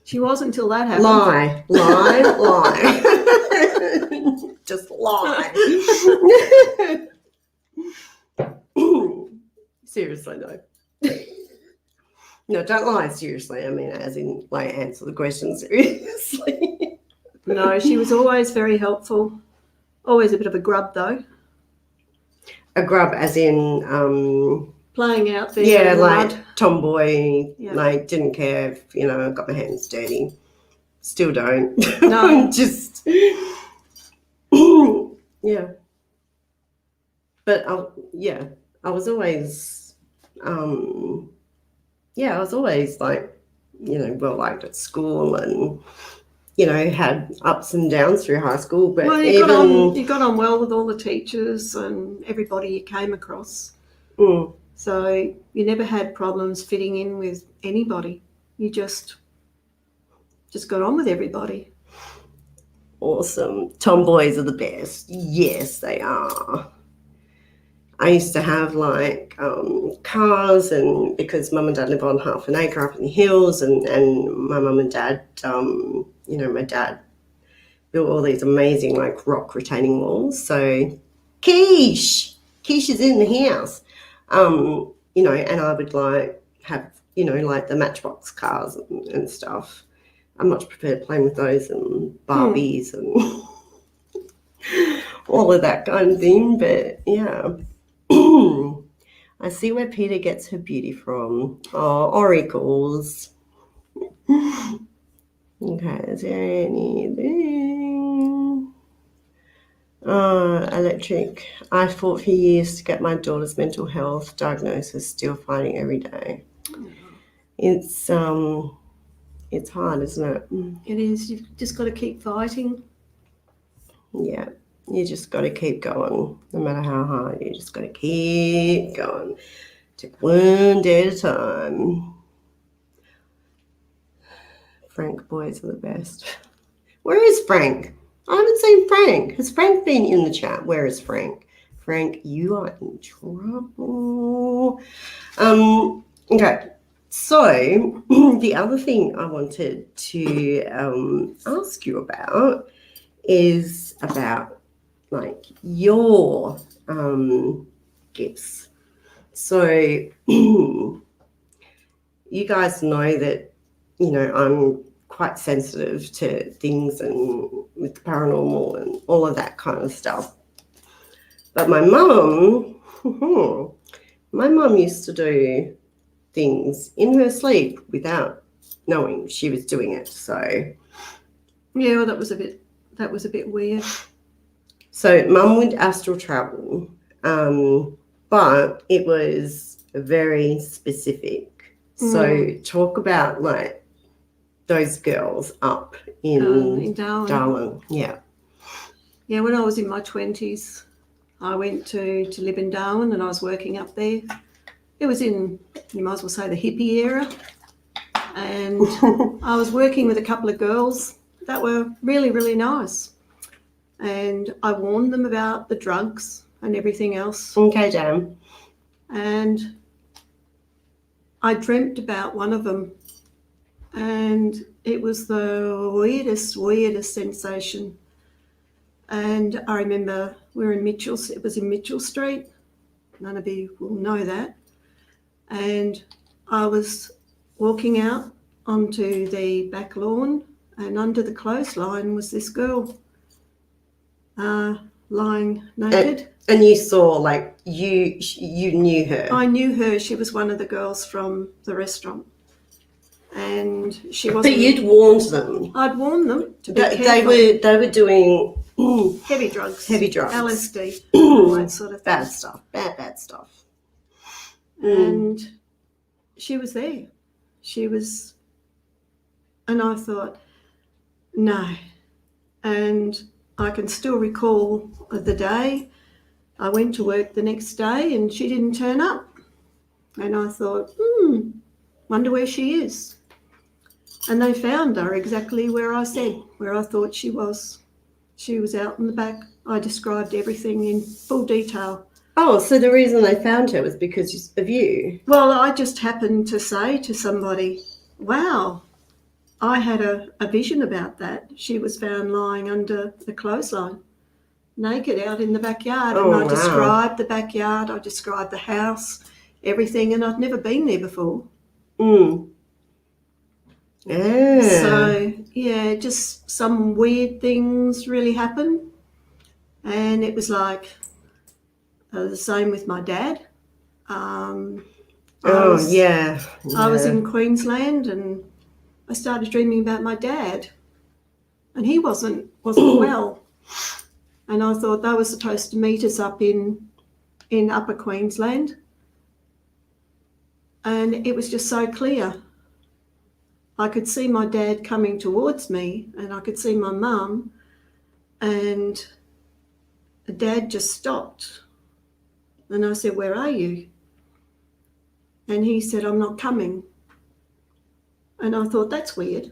She was until that happened. Lie. Just lie. Seriously, though. No, don't lie seriously. I mean, as in, like, answer the question seriously. No, she was always very helpful. Always a bit of a grub, though. A grub, as in, playing out there. yeah, in the like mud. tomboy, Yeah. like didn't care if, I got my hands dirty. Still don't. No. Just, yeah. But, I was always, like, well liked at school and, had ups and downs through high school. But Well, you got on well with all the teachers and everybody you came across. So you never had problems fitting in with anybody. You just got on with everybody. Awesome. Tomboys are the best. Yes, they are. I used to have like cars, and because mum and dad live on half an acre up in the hills, and my mum and dad, my dad built all these amazing like rock retaining walls. So Keish is in the house, and I would like have, like the Matchbox cars and stuff. I much prefer playing with those and Barbies and all of that kind of thing. But yeah. I see where Peter gets her beauty from. Oh, oracles. Okay, is there anything? Electric. I fought for years to get my daughter's mental health diagnosis, still fighting every day. It's hard, isn't it? It is. You've just got to keep fighting. Yeah. You just got to keep going, no matter how hard. You just got to keep going. Take one day at a time. Frank boys are the best. Where is Frank? I haven't seen Frank. Has Frank been in the chat? Where is Frank? Frank, you are in trouble. Okay. So the other thing I wanted to ask you about is about like your gifts. So you guys know that, I'm quite sensitive to things and with the paranormal and all of that kind of stuff. But my mum used to do things in her sleep without knowing she was doing it. So yeah, well, that was a bit weird. So mum would astral travel, but it was very specific. So talk about like those girls up in Darwin. Yeah. Yeah, when I was in my 20s, I went to live in Darwin and I was working up there. It was in, you might as well say, the hippie era. And I was working with a couple of girls that were really, really nice. And I warned them about the drugs and everything else. Okay, Jam. And I dreamt about one of them. And it was the weirdest sensation. And I remember we were in it was in Mitchell Street. None of you will know that. And I was walking out onto the back lawn, and under the clothesline was this girl lying naked. And you saw, like, you knew her. I knew her. She was one of the girls from the restaurant. And she wasn't. But you'd warned them. I'd warned them to be careful. They were doing heavy drugs, LSD, all that sort of thing. Bad stuff. Bad stuff. And she was there. And I thought, no. And I can still recall the day. I went to work the next day and she didn't turn up. And I thought, wonder where she is. And they found her exactly where I said, where I thought she was. She was out in the back. I described everything in full detail. Oh, so the reason they found her was because of you? Well, I just happened to say to somebody, wow, I had a vision about that. She was found lying under the clothesline, naked out in the backyard. Oh, And I wow. described the backyard, I described the house, everything, and I'd never been there before. Yeah. So, yeah, just some weird things really happened. And it was like the same with my dad. I was in Queensland and I started dreaming about my dad, and he wasn't well. And I thought they were supposed to meet us up in Upper Queensland. And it was just so clear. I could see my dad coming towards me, and I could see my mum, and the dad just stopped. And I said, "Where are you?" And he said, "I'm not coming." And I thought, that's weird.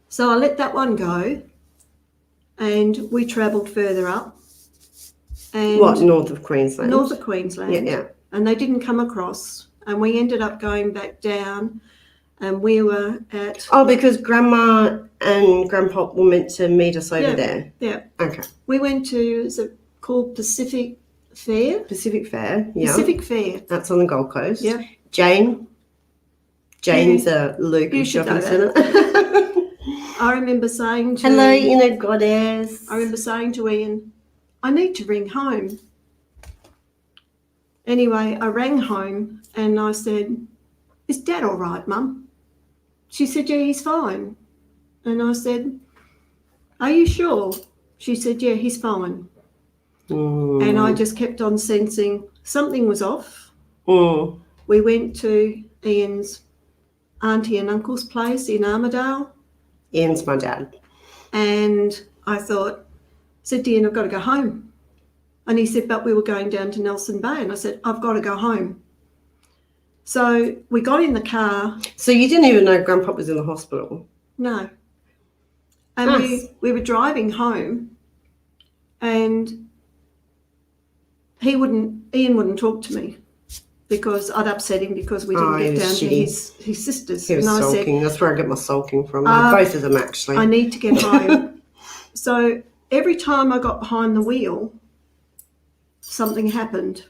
So I let that one go, and we travelled further up. And what, north of Queensland? North of Queensland. Yeah. And they didn't come across. And we ended up going back down, and we were at... Oh, because Grandma and Grandpa were meant to meet us over there? Yeah. Okay. We went to, is it called Pacific Fair? Pacific Fair, yeah. Pacific Fair. That's on the Gold Coast. Yeah. Jane's a Luke shopping centre. I remember saying to... Hello, inner goddess. I remember saying to Ian, I need to ring home. Anyway, I rang home and I said, is Dad all right, Mum? She said, yeah, he's fine. And I said, are you sure? She said, yeah, he's fine. And I just kept on sensing something was off. We went to Ian's auntie and uncle's place in Armidale. Ian's my dad. And I said to Ian, I've got to go home. And he said, but we were going down to Nelson Bay. And I said, I've got to go home. So we got in the car. So you didn't even know Grandpa was in the hospital? No. And we were driving home, and Ian wouldn't talk to me because I'd upset him because we didn't get down to his sisters. He was and I sulking. said, that's where I get my sulking from. Both of them, actually. I need to get home. So every time I got behind the wheel, something happened.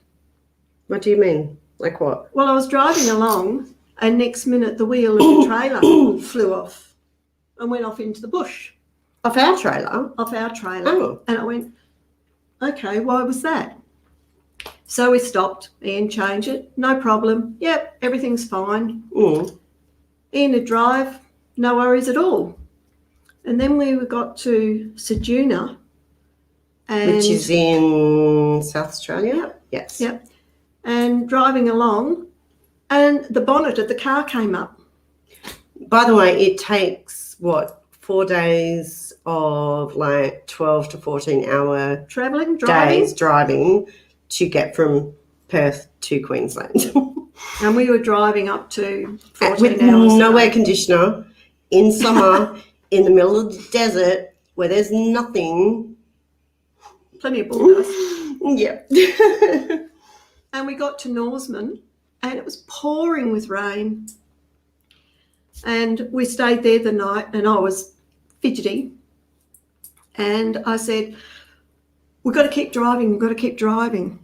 What do you mean? Like what? Well, I was driving along, and next minute the wheel of the trailer flew off and went off into the bush. Off our trailer? Off our trailer. Oh. And I went, okay, why was that? So we stopped. Ian changed it. No problem. Yep, everything's fine. Ian would drive. No worries at all. And then we got to Ceduna. Which is in South Australia? Yep. Yes. Yep. And driving along, and the bonnet of the car came up. By the way, it takes, 4 days of like 12 to 14 hour driving to get from Perth to Queensland. And we were driving up to 14 with hours. No air conditioner, in summer, in the middle of the desert where there's nothing. Plenty of bull dust. Yeah. And we got to Norseman, and it was pouring with rain. And we stayed there the night, and I was fidgety. And I said, we've got to keep driving.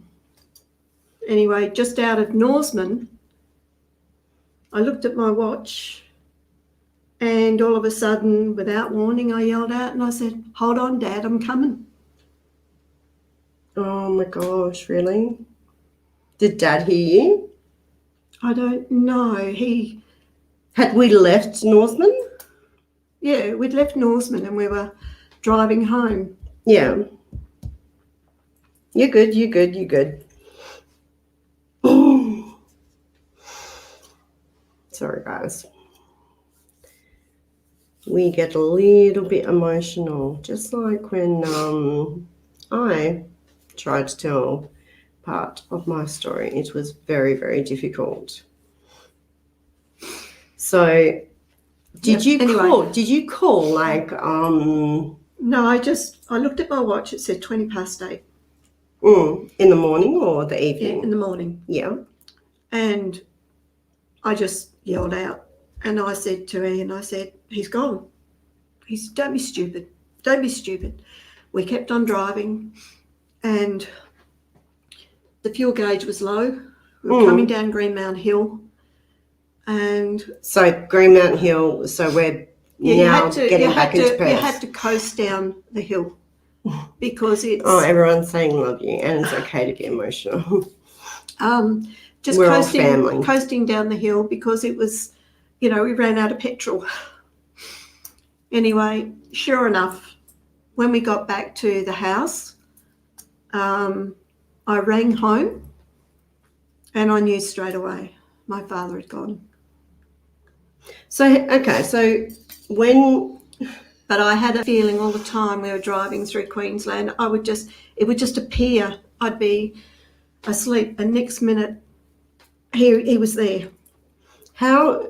Anyway, just out of Norseman, I looked at my watch, and all of a sudden, without warning, I yelled out and I said, hold on, Dad, I'm coming. Oh my gosh, really? Did Dad hear you? I don't know. Had we left Norseman? Yeah, we'd left Norseman and we were driving home. Yeah. You're good. Sorry, guys. We get a little bit emotional, just like when I tried to tell part of my story. It was very, very difficult. So Did you Anyway. call? Did you call like No, I looked at my watch. It said 8:20. in the morning or the Yeah, evening? in the morning. Yeah. And I just yelled out, and I said to Ian, I said, he's gone. Don't be stupid. Don't be stupid. We kept on driving, and the fuel gauge was low. We were coming down Greenmount Hill, and so Greenmount Hill. So we're now getting back into Perth. You had to coast down the hill because it's. Oh, everyone's saying love you, and it's okay to be emotional. Just we're all family. coasting down the hill because it was, we ran out of petrol. Anyway, sure enough, when we got back to the house, I rang home, and I knew straight away my father had gone. So when. But I had a feeling all the time we were driving through Queensland, it would just appear. I'd be asleep, and next minute he was there. How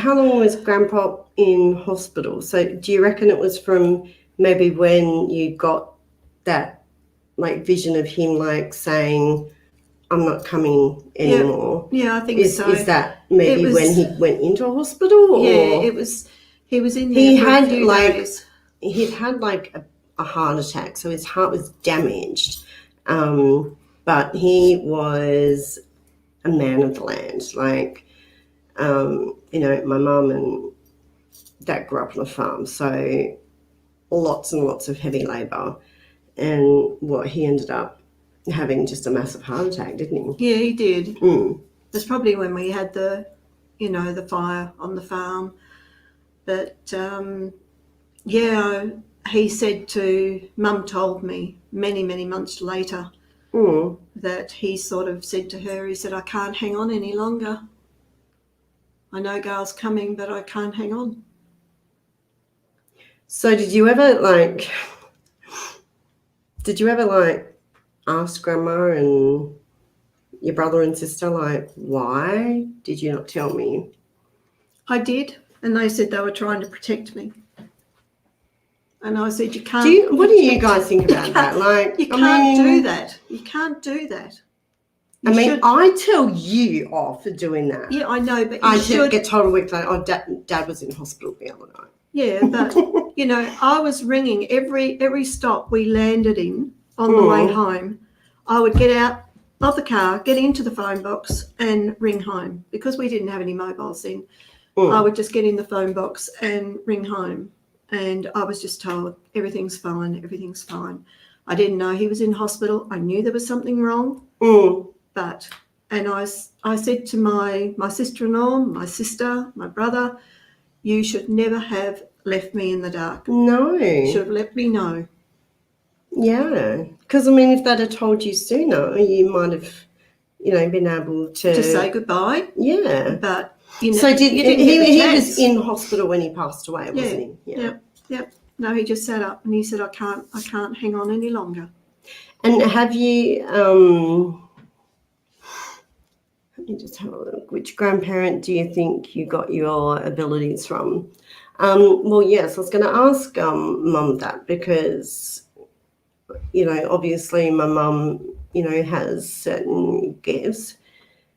long was Grandpa in hospital? So do you reckon it was from maybe when you got that like vision of him like saying, I'm not coming anymore? Yeah, I think so. Is that maybe when he went into a hospital? Or? Yeah, it was. He was in there for a few days. He'd had like a heart attack, so his heart was damaged. But he was a man of the land. Like, my mum and dad grew up on a farm, so lots and lots of heavy labour. And he ended up having just a massive heart attack, didn't he? Yeah, he did. That's probably when we had the fire on the farm. But, he said Mum told me many, many months later that he sort of said to her, he said, I can't hang on any longer. I know Gail's coming, but I can't hang on. So did you ever ask Grandma and your brother and sister, like, why did you not tell me? I did, and they said they were trying to protect me. And I said, you can't. What do you guys think about that? Like, you can't do that. You can't do that. I tell you off for doing that. Yeah, I know, but I get told a week later, oh, Dad was in hospital the other night. Yeah, but, I was ringing every stop we landed in on the way home. I would get out of the car, get into the phone box and ring home. Because we didn't have any mobiles then, I would just get in the phone box and ring home. And I was just told, everything's fine, everything's fine. I didn't know he was in hospital. I knew there was something wrong. And I said to my sister-in-law, my sister, my brother, you should never have left me in the dark. No. You should have let me know. Yeah. Because, if they'd have told you sooner, you might have, been able to say goodbye. Yeah. But, so he was in hospital when he passed away, wasn't he? Yeah. No, he just sat up and he said, I can't hang on any longer. And have you, let me just have a look. Which grandparent do you think you got your abilities from? Yes, I was going to ask Mum that because, obviously my mum, has certain gifts.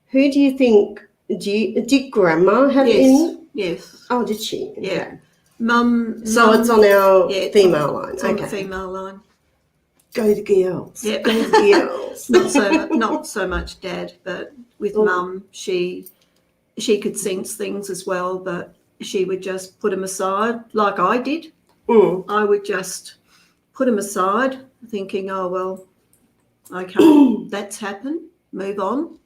Who do you think, did Grandma have any? Yes. Oh, did she? Okay. Yeah. Mum. So it's on our female line. It's on the female line. Go the girls. Yeah. Go the girls. Not so much Dad, but with Mum, she could sense things as well, but she would just put them aside like I did. I would just put them aside thinking, oh, well, okay, that's happened, move on.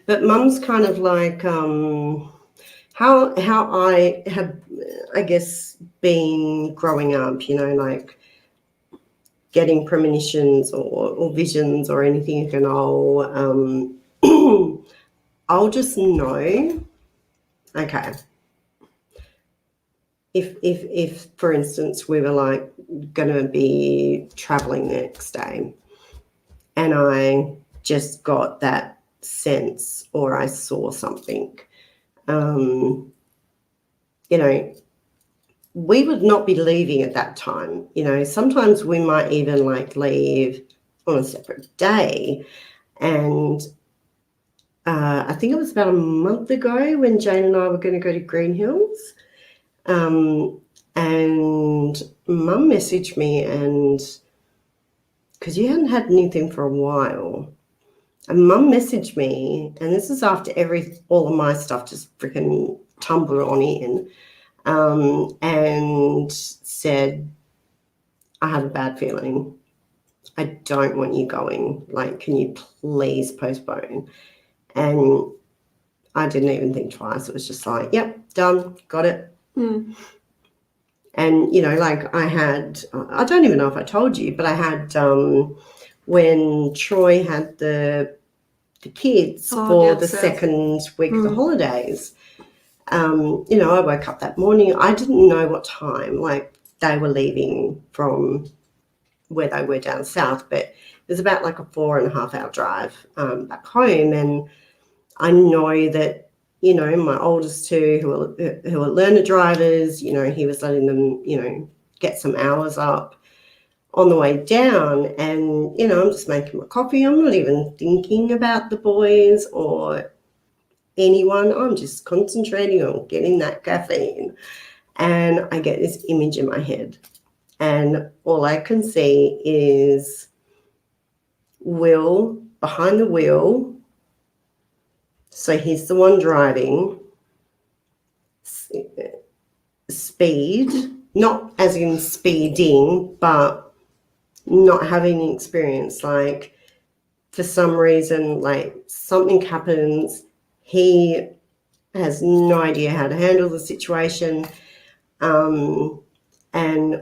But Mum's kind of like how I have, I guess, been growing up, like getting premonitions or visions or anything, and I'll just know, okay, if for instance we were like going to be traveling the next day and I just got that sense or I saw something, You know, we would not be leaving at that time. You know, sometimes we might even like leave on a separate day. And I think it was about a month ago when Jane and I were going to go to Green Hills. And Mum messaged me, and because you hadn't had anything for a while, and Mum messaged me, and this is after all of my stuff just freaking tumbled on in, and said, I have a bad feeling. I don't want you going. Like, can you please postpone? And I didn't even think twice. It was just like, yep, done, got it. And, you know, like I don't even know if I told you, but I had, when Troy had the kids for the second week of the holidays, you know, I woke up that morning. I didn't know what time, like, they were leaving from where they were down south, but it was about like a 4.5 hour drive back home. And I know that, you know, my oldest two who are learner drivers, you know, he was letting them, you know, get some hours up on the way down. And, you know, I'm just making my coffee. I'm not even thinking about the boys or anyone. I'm just concentrating on getting that caffeine. And I get this image in my head. And all I can see is Will behind the wheel. So he's the one driving. Speed, not as in speeding, but not having experience. Like, for some reason, like, something happens. He has no idea how to handle the situation. And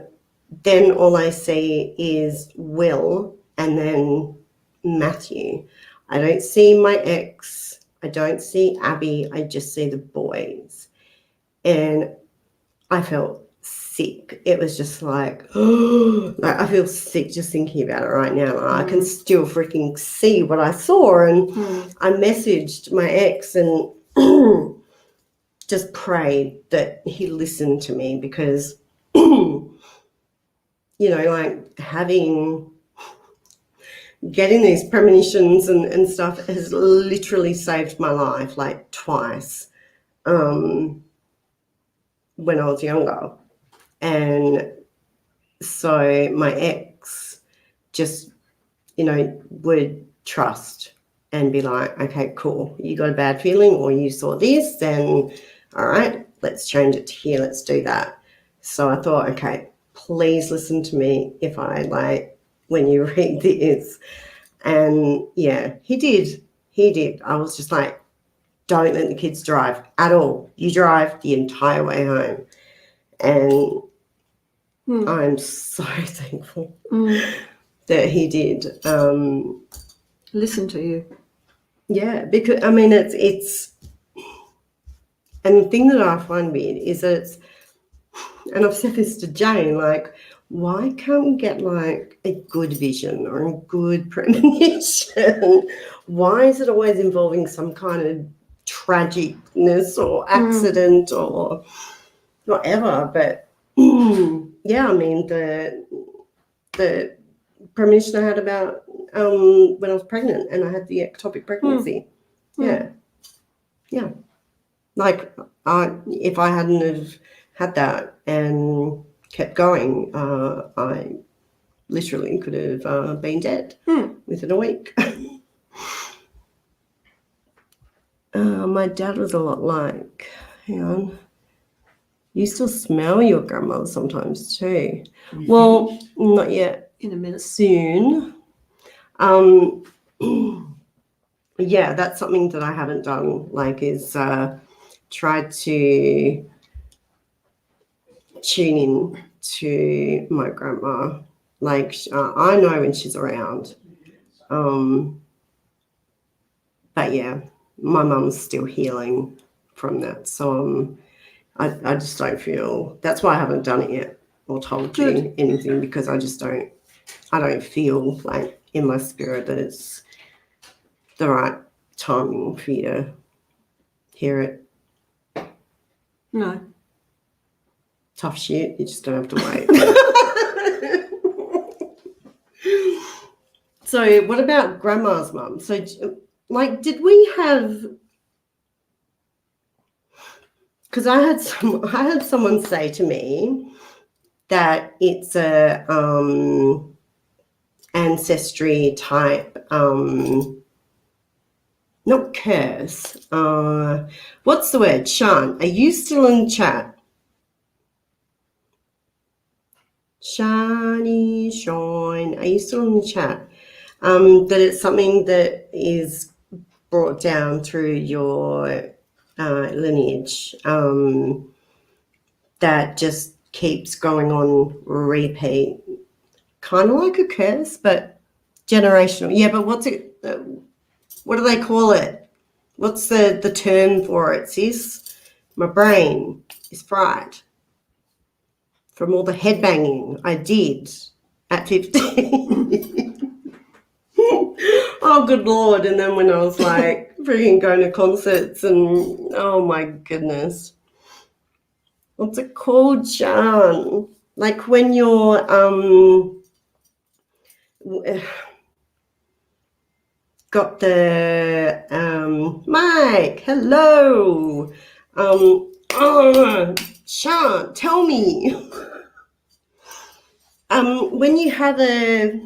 then all I see is Will and then Matthew. I don't see my ex. I don't see Abby. I just see the boys. And I felt sick. It was just like, like, I feel sick just thinking about it right now. I can still freaking see what I saw. And I messaged my ex and just prayed that he listened to me, because, you know, like, getting these premonitions and stuff has literally saved my life, like, twice when I was younger. And so my ex just, you know, would trust and be like, okay, cool, you got a bad feeling or you saw this, then all right, let's change it to here, let's do that. So I thought, okay, please listen to me if I, like, when you read this. And yeah, he did. I was just like, don't let the kids drive at all. You drive the entire way home. And I'm so thankful that he did. Listen to you. Yeah, because, I mean, it's, and the thing that I find weird is that it's, and I've said this to Jane, like, why can't we get, like, a good vision or a good premonition? Why is it always involving some kind of tragicness or accident or whatever? But yeah, I mean, the premonition I had about when I was pregnant and I had the ectopic pregnancy. Yeah. Like, if I hadn't have had that and kept going, I literally could have been dead within a week. My dad was a lot like, hang on, you still smell your grandmother sometimes too. Well, not yet. In a minute. Soon. Yeah, that's something that I haven't done, like, is tried to tune in to my grandma. Like, I know when she's around. But yeah, my mum's still healing from that. So I just don't feel, that's why I haven't done it yet or told you anything, because I don't feel like in my spirit that it's the right timing for you to hear it. No. Tough shit. You just don't have to wait. So what about grandma's mum? So, like, did we have... Because I had someone say to me that it's a ancestry type, not curse. What's the word? Sean, are you still in chat? Shani, Sean, are you still in the chat? That it's something that is brought down through your lineage, that just keeps going on repeat, kind of like a curse, but generational. Yeah, but what's it? What do they call it? What's the term for it, sis? My brain is fried from all the headbanging I did at 15. Oh, good Lord. And then when I was like freaking going to concerts and, oh my goodness. What's it called, Sean? Like when you're, got the, Mike, hello. Sean, tell me. When you have a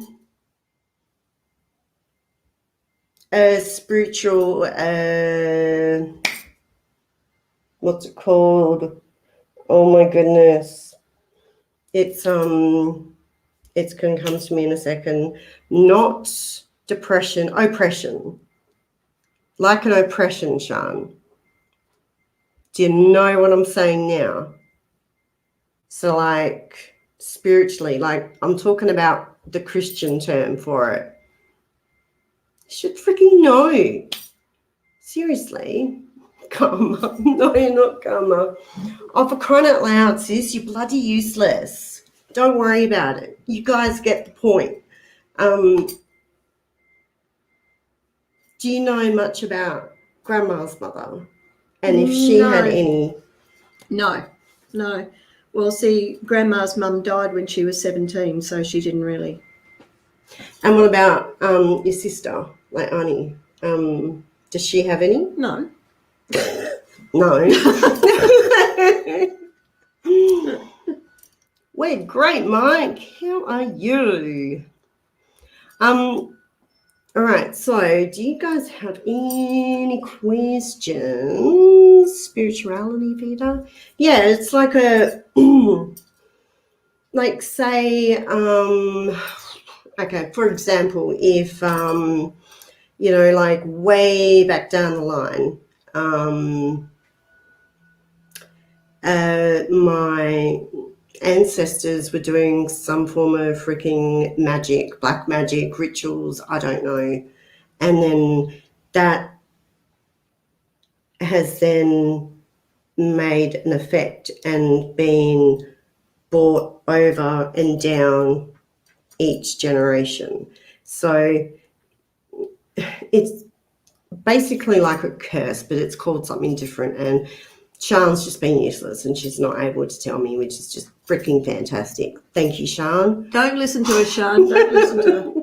spiritual, what's it called? Oh my goodness. It's going to come to me in a second. Not depression, oppression. Like an oppression, Sean. Do you know what I'm saying now? So like spiritually, like I'm talking about the Christian term for it. You should freaking know. Seriously. Karma. No, you're not karma. Oh, for crying out loud, sis, you're bloody useless. Don't worry about it. You guys get the point. Do you know much about grandma's mother? And if she had any? No. Well, see, grandma's mum died when she was 17, so she didn't really. And what about your sister, like Annie? Does she have any? No. No. We're great, Mike. How are you? All right, so do you guys have any questions? Spirituality, Vita? Yeah, it's like a, like say, okay, for example, if, you know, like way back down the line, my ancestors were doing some form of freaking magic, black magic, rituals, I don't know. And then that has then made an effect and been brought over and down each generation. So it's basically like a curse, but it's called something different. And Sian's just been useless and she's not able to tell me, which is just freaking fantastic. Thank you, Sian. Don't listen to her, Sian. Don't listen to her.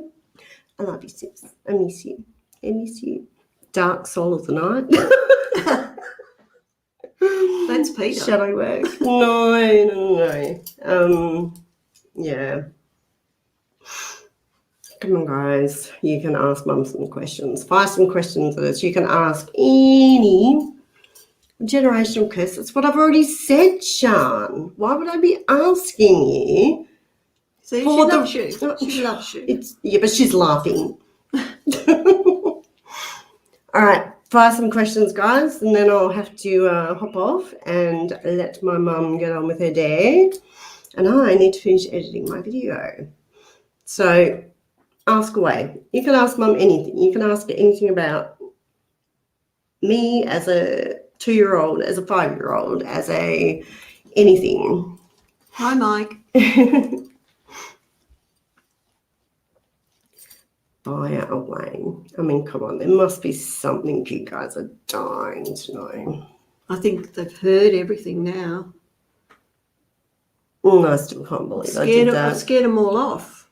I love you, sis. I miss you. I miss you. Dark soul of the night. That's Peter. Shadow work. No. Yeah. Come on, guys. You can ask Mum some questions. Fire some questions at us. You can ask any generational curse. That's what I've already said, Sian. Why would I be asking you? See, she loves you. She loves you. Yeah, but she's laughing. All right. Fire some questions, guys, and then I'll have to hop off and let my mum get on with her day. And I need to finish editing my video. So ask away. You can ask Mum anything. You can ask her anything about me as a 2-year-old, as a 5-year-old, as a anything. Hi, Mike. Fire away. I mean, come on. There must be something you guys are dying to know. I think they've heard everything now. I still can't believe I did I've that. scared them all off.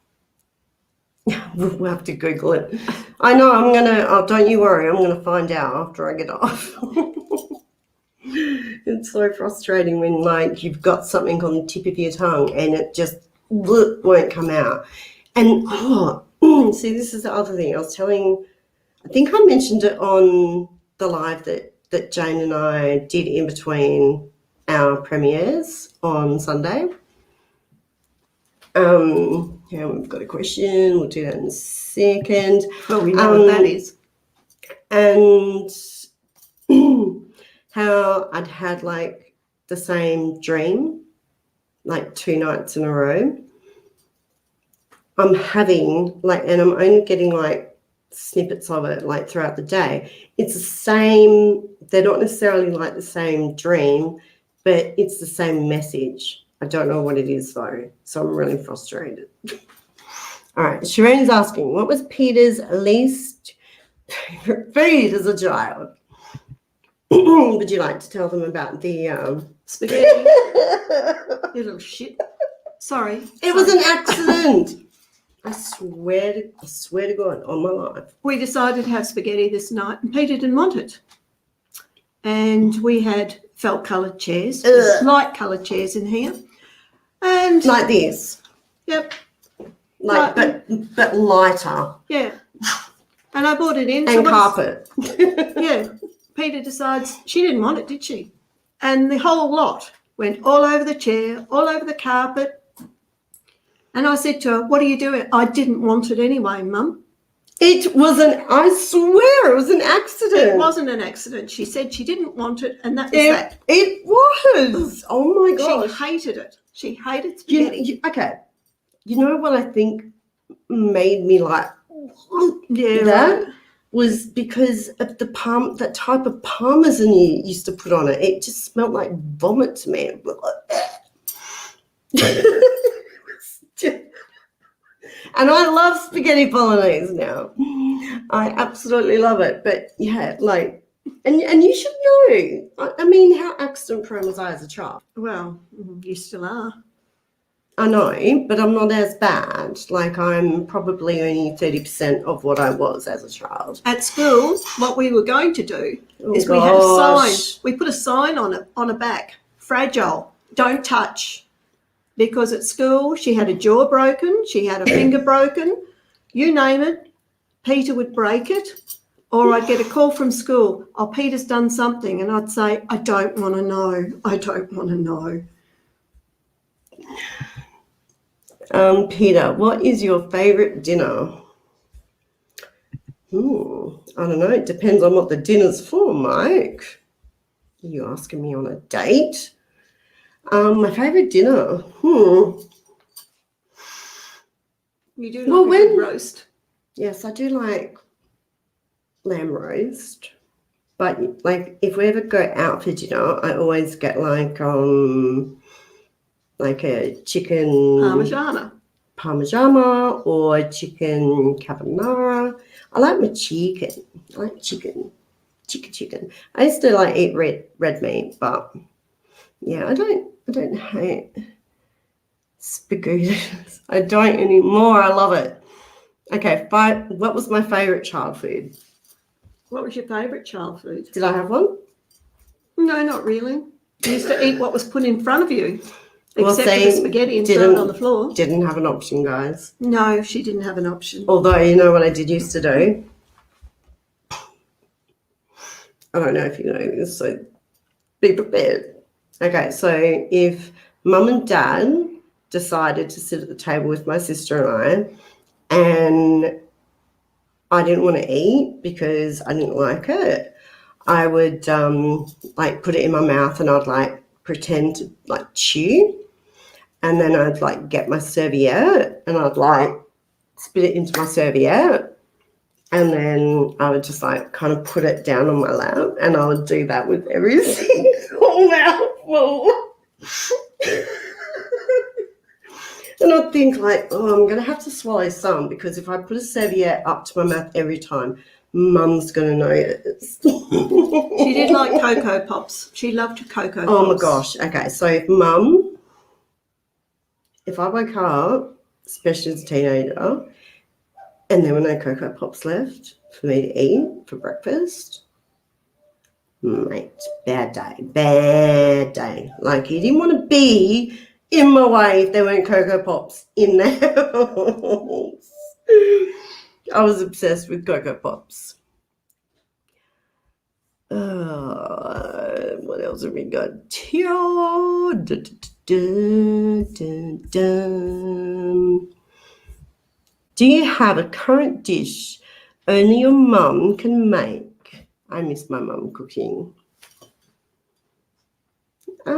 We'll have to Google it. I know, I'm going to, oh, don't you worry, I'm going to find out after I get off. It's so frustrating when, like, you've got something on the tip of your tongue and it just won't come out. And, see, this is the other thing. I think I mentioned it on the live that Jane and I did in between our premieres on Sunday. Yeah, we've got a question. We'll do that in a second. Well, we know what that is. And how I'd had, like, the same dream, like 2 nights in a row. I'm having, like, and I'm only getting, like, snippets of it, like, throughout the day. It's the same, they're not necessarily, like, the same dream, but it's the same message. I don't know what it is, though, so I'm really frustrated. All right, Shireen's asking, what was Peter's least favorite food as a child? Would you like to tell them about the Spaghetti? You little shit. Sorry. It was an accident. I swear to God, on my life. We decided to have spaghetti this night, and Peter didn't want it. And we had felt-coloured chairs, light-coloured chairs in here. And like this. Yep. Like, but lighter. Yeah. And I brought it in. And carpet. Yeah. Peter decides she didn't want it, did she? And the whole lot went all over the chair, all over the carpet. And I said to her, what are you doing? I didn't want it anyway, Mum. It was I swear it was an accident. It wasn't an accident. She said she didn't want it, and that was that. It was. Oh my gosh. She hated it. She hated spaghetti. Okay. You know what I think made me like Yeah, that? right. Was because of that type of parmesan you used to put on it. It just smelled like vomit to me. And I love spaghetti bolognese now. I absolutely love it. But yeah, like, and you should know. I mean, how accident prone was I as a child? Well, you still are. I know, but I'm not as bad. Like, I'm probably only 30% of what I was as a child. At school, what we were going to do is we had a sign. We put a sign on it, on a back, fragile, don't touch. Because at school, she had a jaw broken, she had a finger broken, you name it, Peter would break it, or I'd get a call from school, oh, Peter's done something, and I'd say, I don't want to know, I don't want to know. Peter, what is your favourite dinner? I don't know. It depends on what the dinner's for, Mike. Are you asking me on a date? My favourite dinner. You do like a good roast. Yes, I do like lamb roast. But, like, if we ever go out for dinner, I always get like a chicken parmigiana or chicken carbonara. I like my chicken. I like chicken. I used to like eat red meat, but yeah, I don't hate spaghetti. I don't anymore. I love it. Okay, what was my favorite child food? What was your favourite child food? Did I have one? No, not really. You used to eat what was put in front of you. Except for the spaghetti and throw it on the floor. Didn't have an option, guys. No, she didn't have an option. Although, you know what I did used to do? I don't know if you know this, so be prepared. Okay, so if Mum and Dad decided to sit at the table with my sister and I didn't want to eat because I didn't like it, I would like put it in my mouth and I'd like pretend to like chew. And then I'd like get my serviette and I'd like spit it into my serviette. And then I would just like kind of put it down on my lap and I would do that with every single mouthful. And I'd think like, oh, I'm going to have to swallow some because if I put a serviette up to my mouth every time, Mum's going to notice. She did like Cocoa Pops. She loved Cocoa Pops. Oh my gosh. Okay, so if I woke up, especially as a teenager, and there were no Cocoa Pops left for me to eat for breakfast, mate, bad day. Like, you didn't want to be in my way if there weren't Cocoa Pops in the house. I was obsessed with Cocoa Pops. What else have we got? Do you have a current dish only your mum can make? I miss my mum cooking. I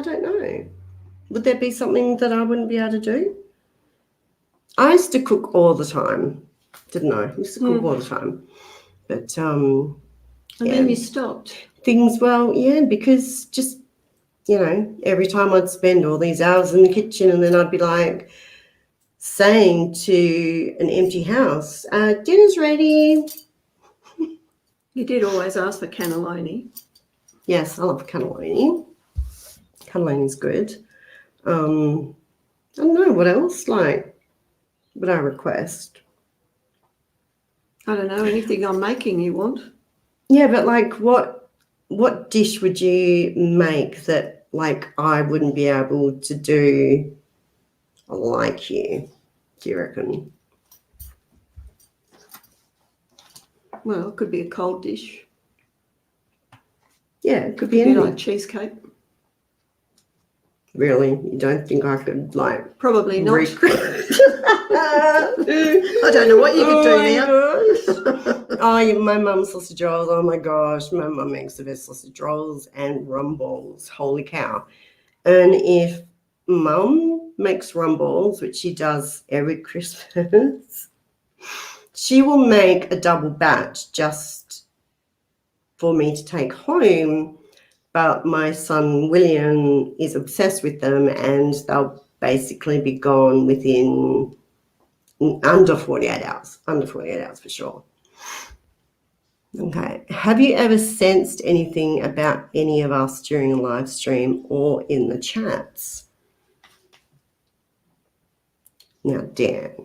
don't know. Would there be something that I wouldn't be able to do? I used to cook all the time, didn't I? I used to cook all the time. But and then you stopped. Because just, every time I'd spend all these hours in the kitchen and then I'd be like saying to an empty house, dinner's ready. You did always ask for cannelloni. Yes, I love cannelloni. Cannelloni's good. I don't know, what else, would I request? I don't know, anything I'm making you want. Yeah, but what dish would you make that I wouldn't be able to do like you, do you reckon? Well, it could be a cold dish. Yeah, it could be anything. Like cheesecake. Really? You don't think I could Probably not. I don't know what you could do now. My mum's sausage rolls. Oh my gosh, my mum makes the best sausage rolls and rum balls. Holy cow. And if mum makes rum balls, which she does every Christmas, she will make a double batch just for me to take home. But my son William is obsessed with them, and they'll basically be gone within under 48 hours. Under 48 hours for sure. Okay. Have you ever sensed anything about any of us during a live stream or in the chats? Now, Dan.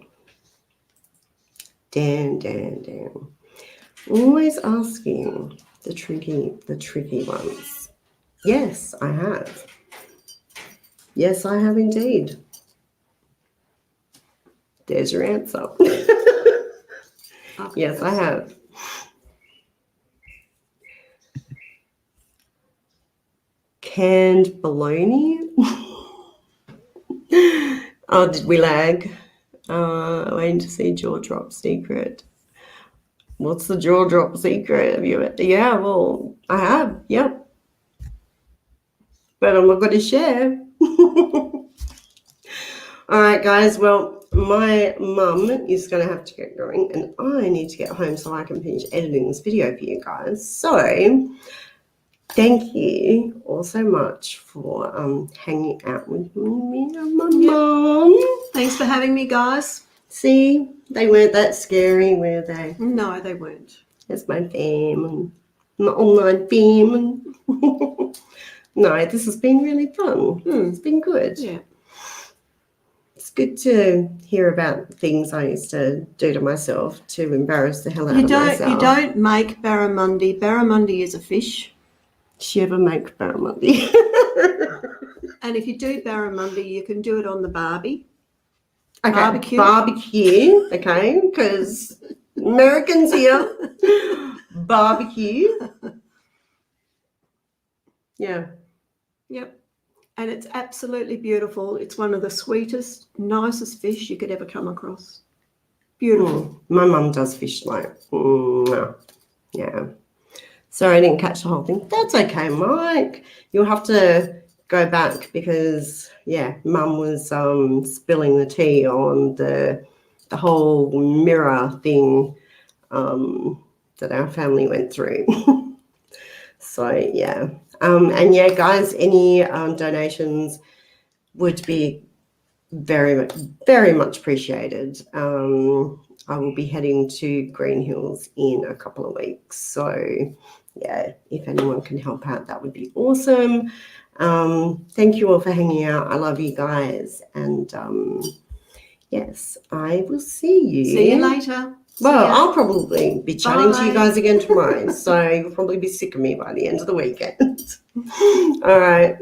Always asking the tricky ones. Yes, I have. Yes, I have indeed. There's your answer. Yes, I have. Canned bologna. Oh, did we lag? Waiting to see jaw drop secret. What's the jaw drop secret? Have you? Yeah, well, I have. Yep. But I'm not going to share. All right, guys. Well, my mum is going to have to get going, and I need to get home so I can finish editing this video for you guys. So, thank you all so much for hanging out with me and my mum. Thanks for having me, guys. See, they weren't that scary, were they? No, they weren't. That's my fam, my online fam. No, this has been really fun. It's been good. Yeah. It's good to hear about things I used to do to myself to embarrass the hell out of myself. You don't make barramundi. Barramundi is a fish. Did you ever make barramundi? And if you do barramundi, you can do it on the barbie. Okay, barbecue. Okay, because Americans here. Barbecue. Yeah. Yep. And it's absolutely beautiful. It's one of the sweetest, nicest fish you could ever come across. Beautiful. My mum does fish yeah. Sorry, I didn't catch the whole thing. That's okay, Mike. You'll have to go back because, mum was spilling the tea on the whole mirror thing that our family went through. So, and guys, any donations would be very much appreciated. I will be heading to Green Hills in a couple of weeks. So, yeah, if anyone can help out, that would be awesome. Thank you all for hanging out. I love you guys. And yes, I will see you. See you later. Well, See ya. I'll probably be chatting to you Bye. guys again tomorrow. So you'll probably be sick of me by the end of the weekend. All right.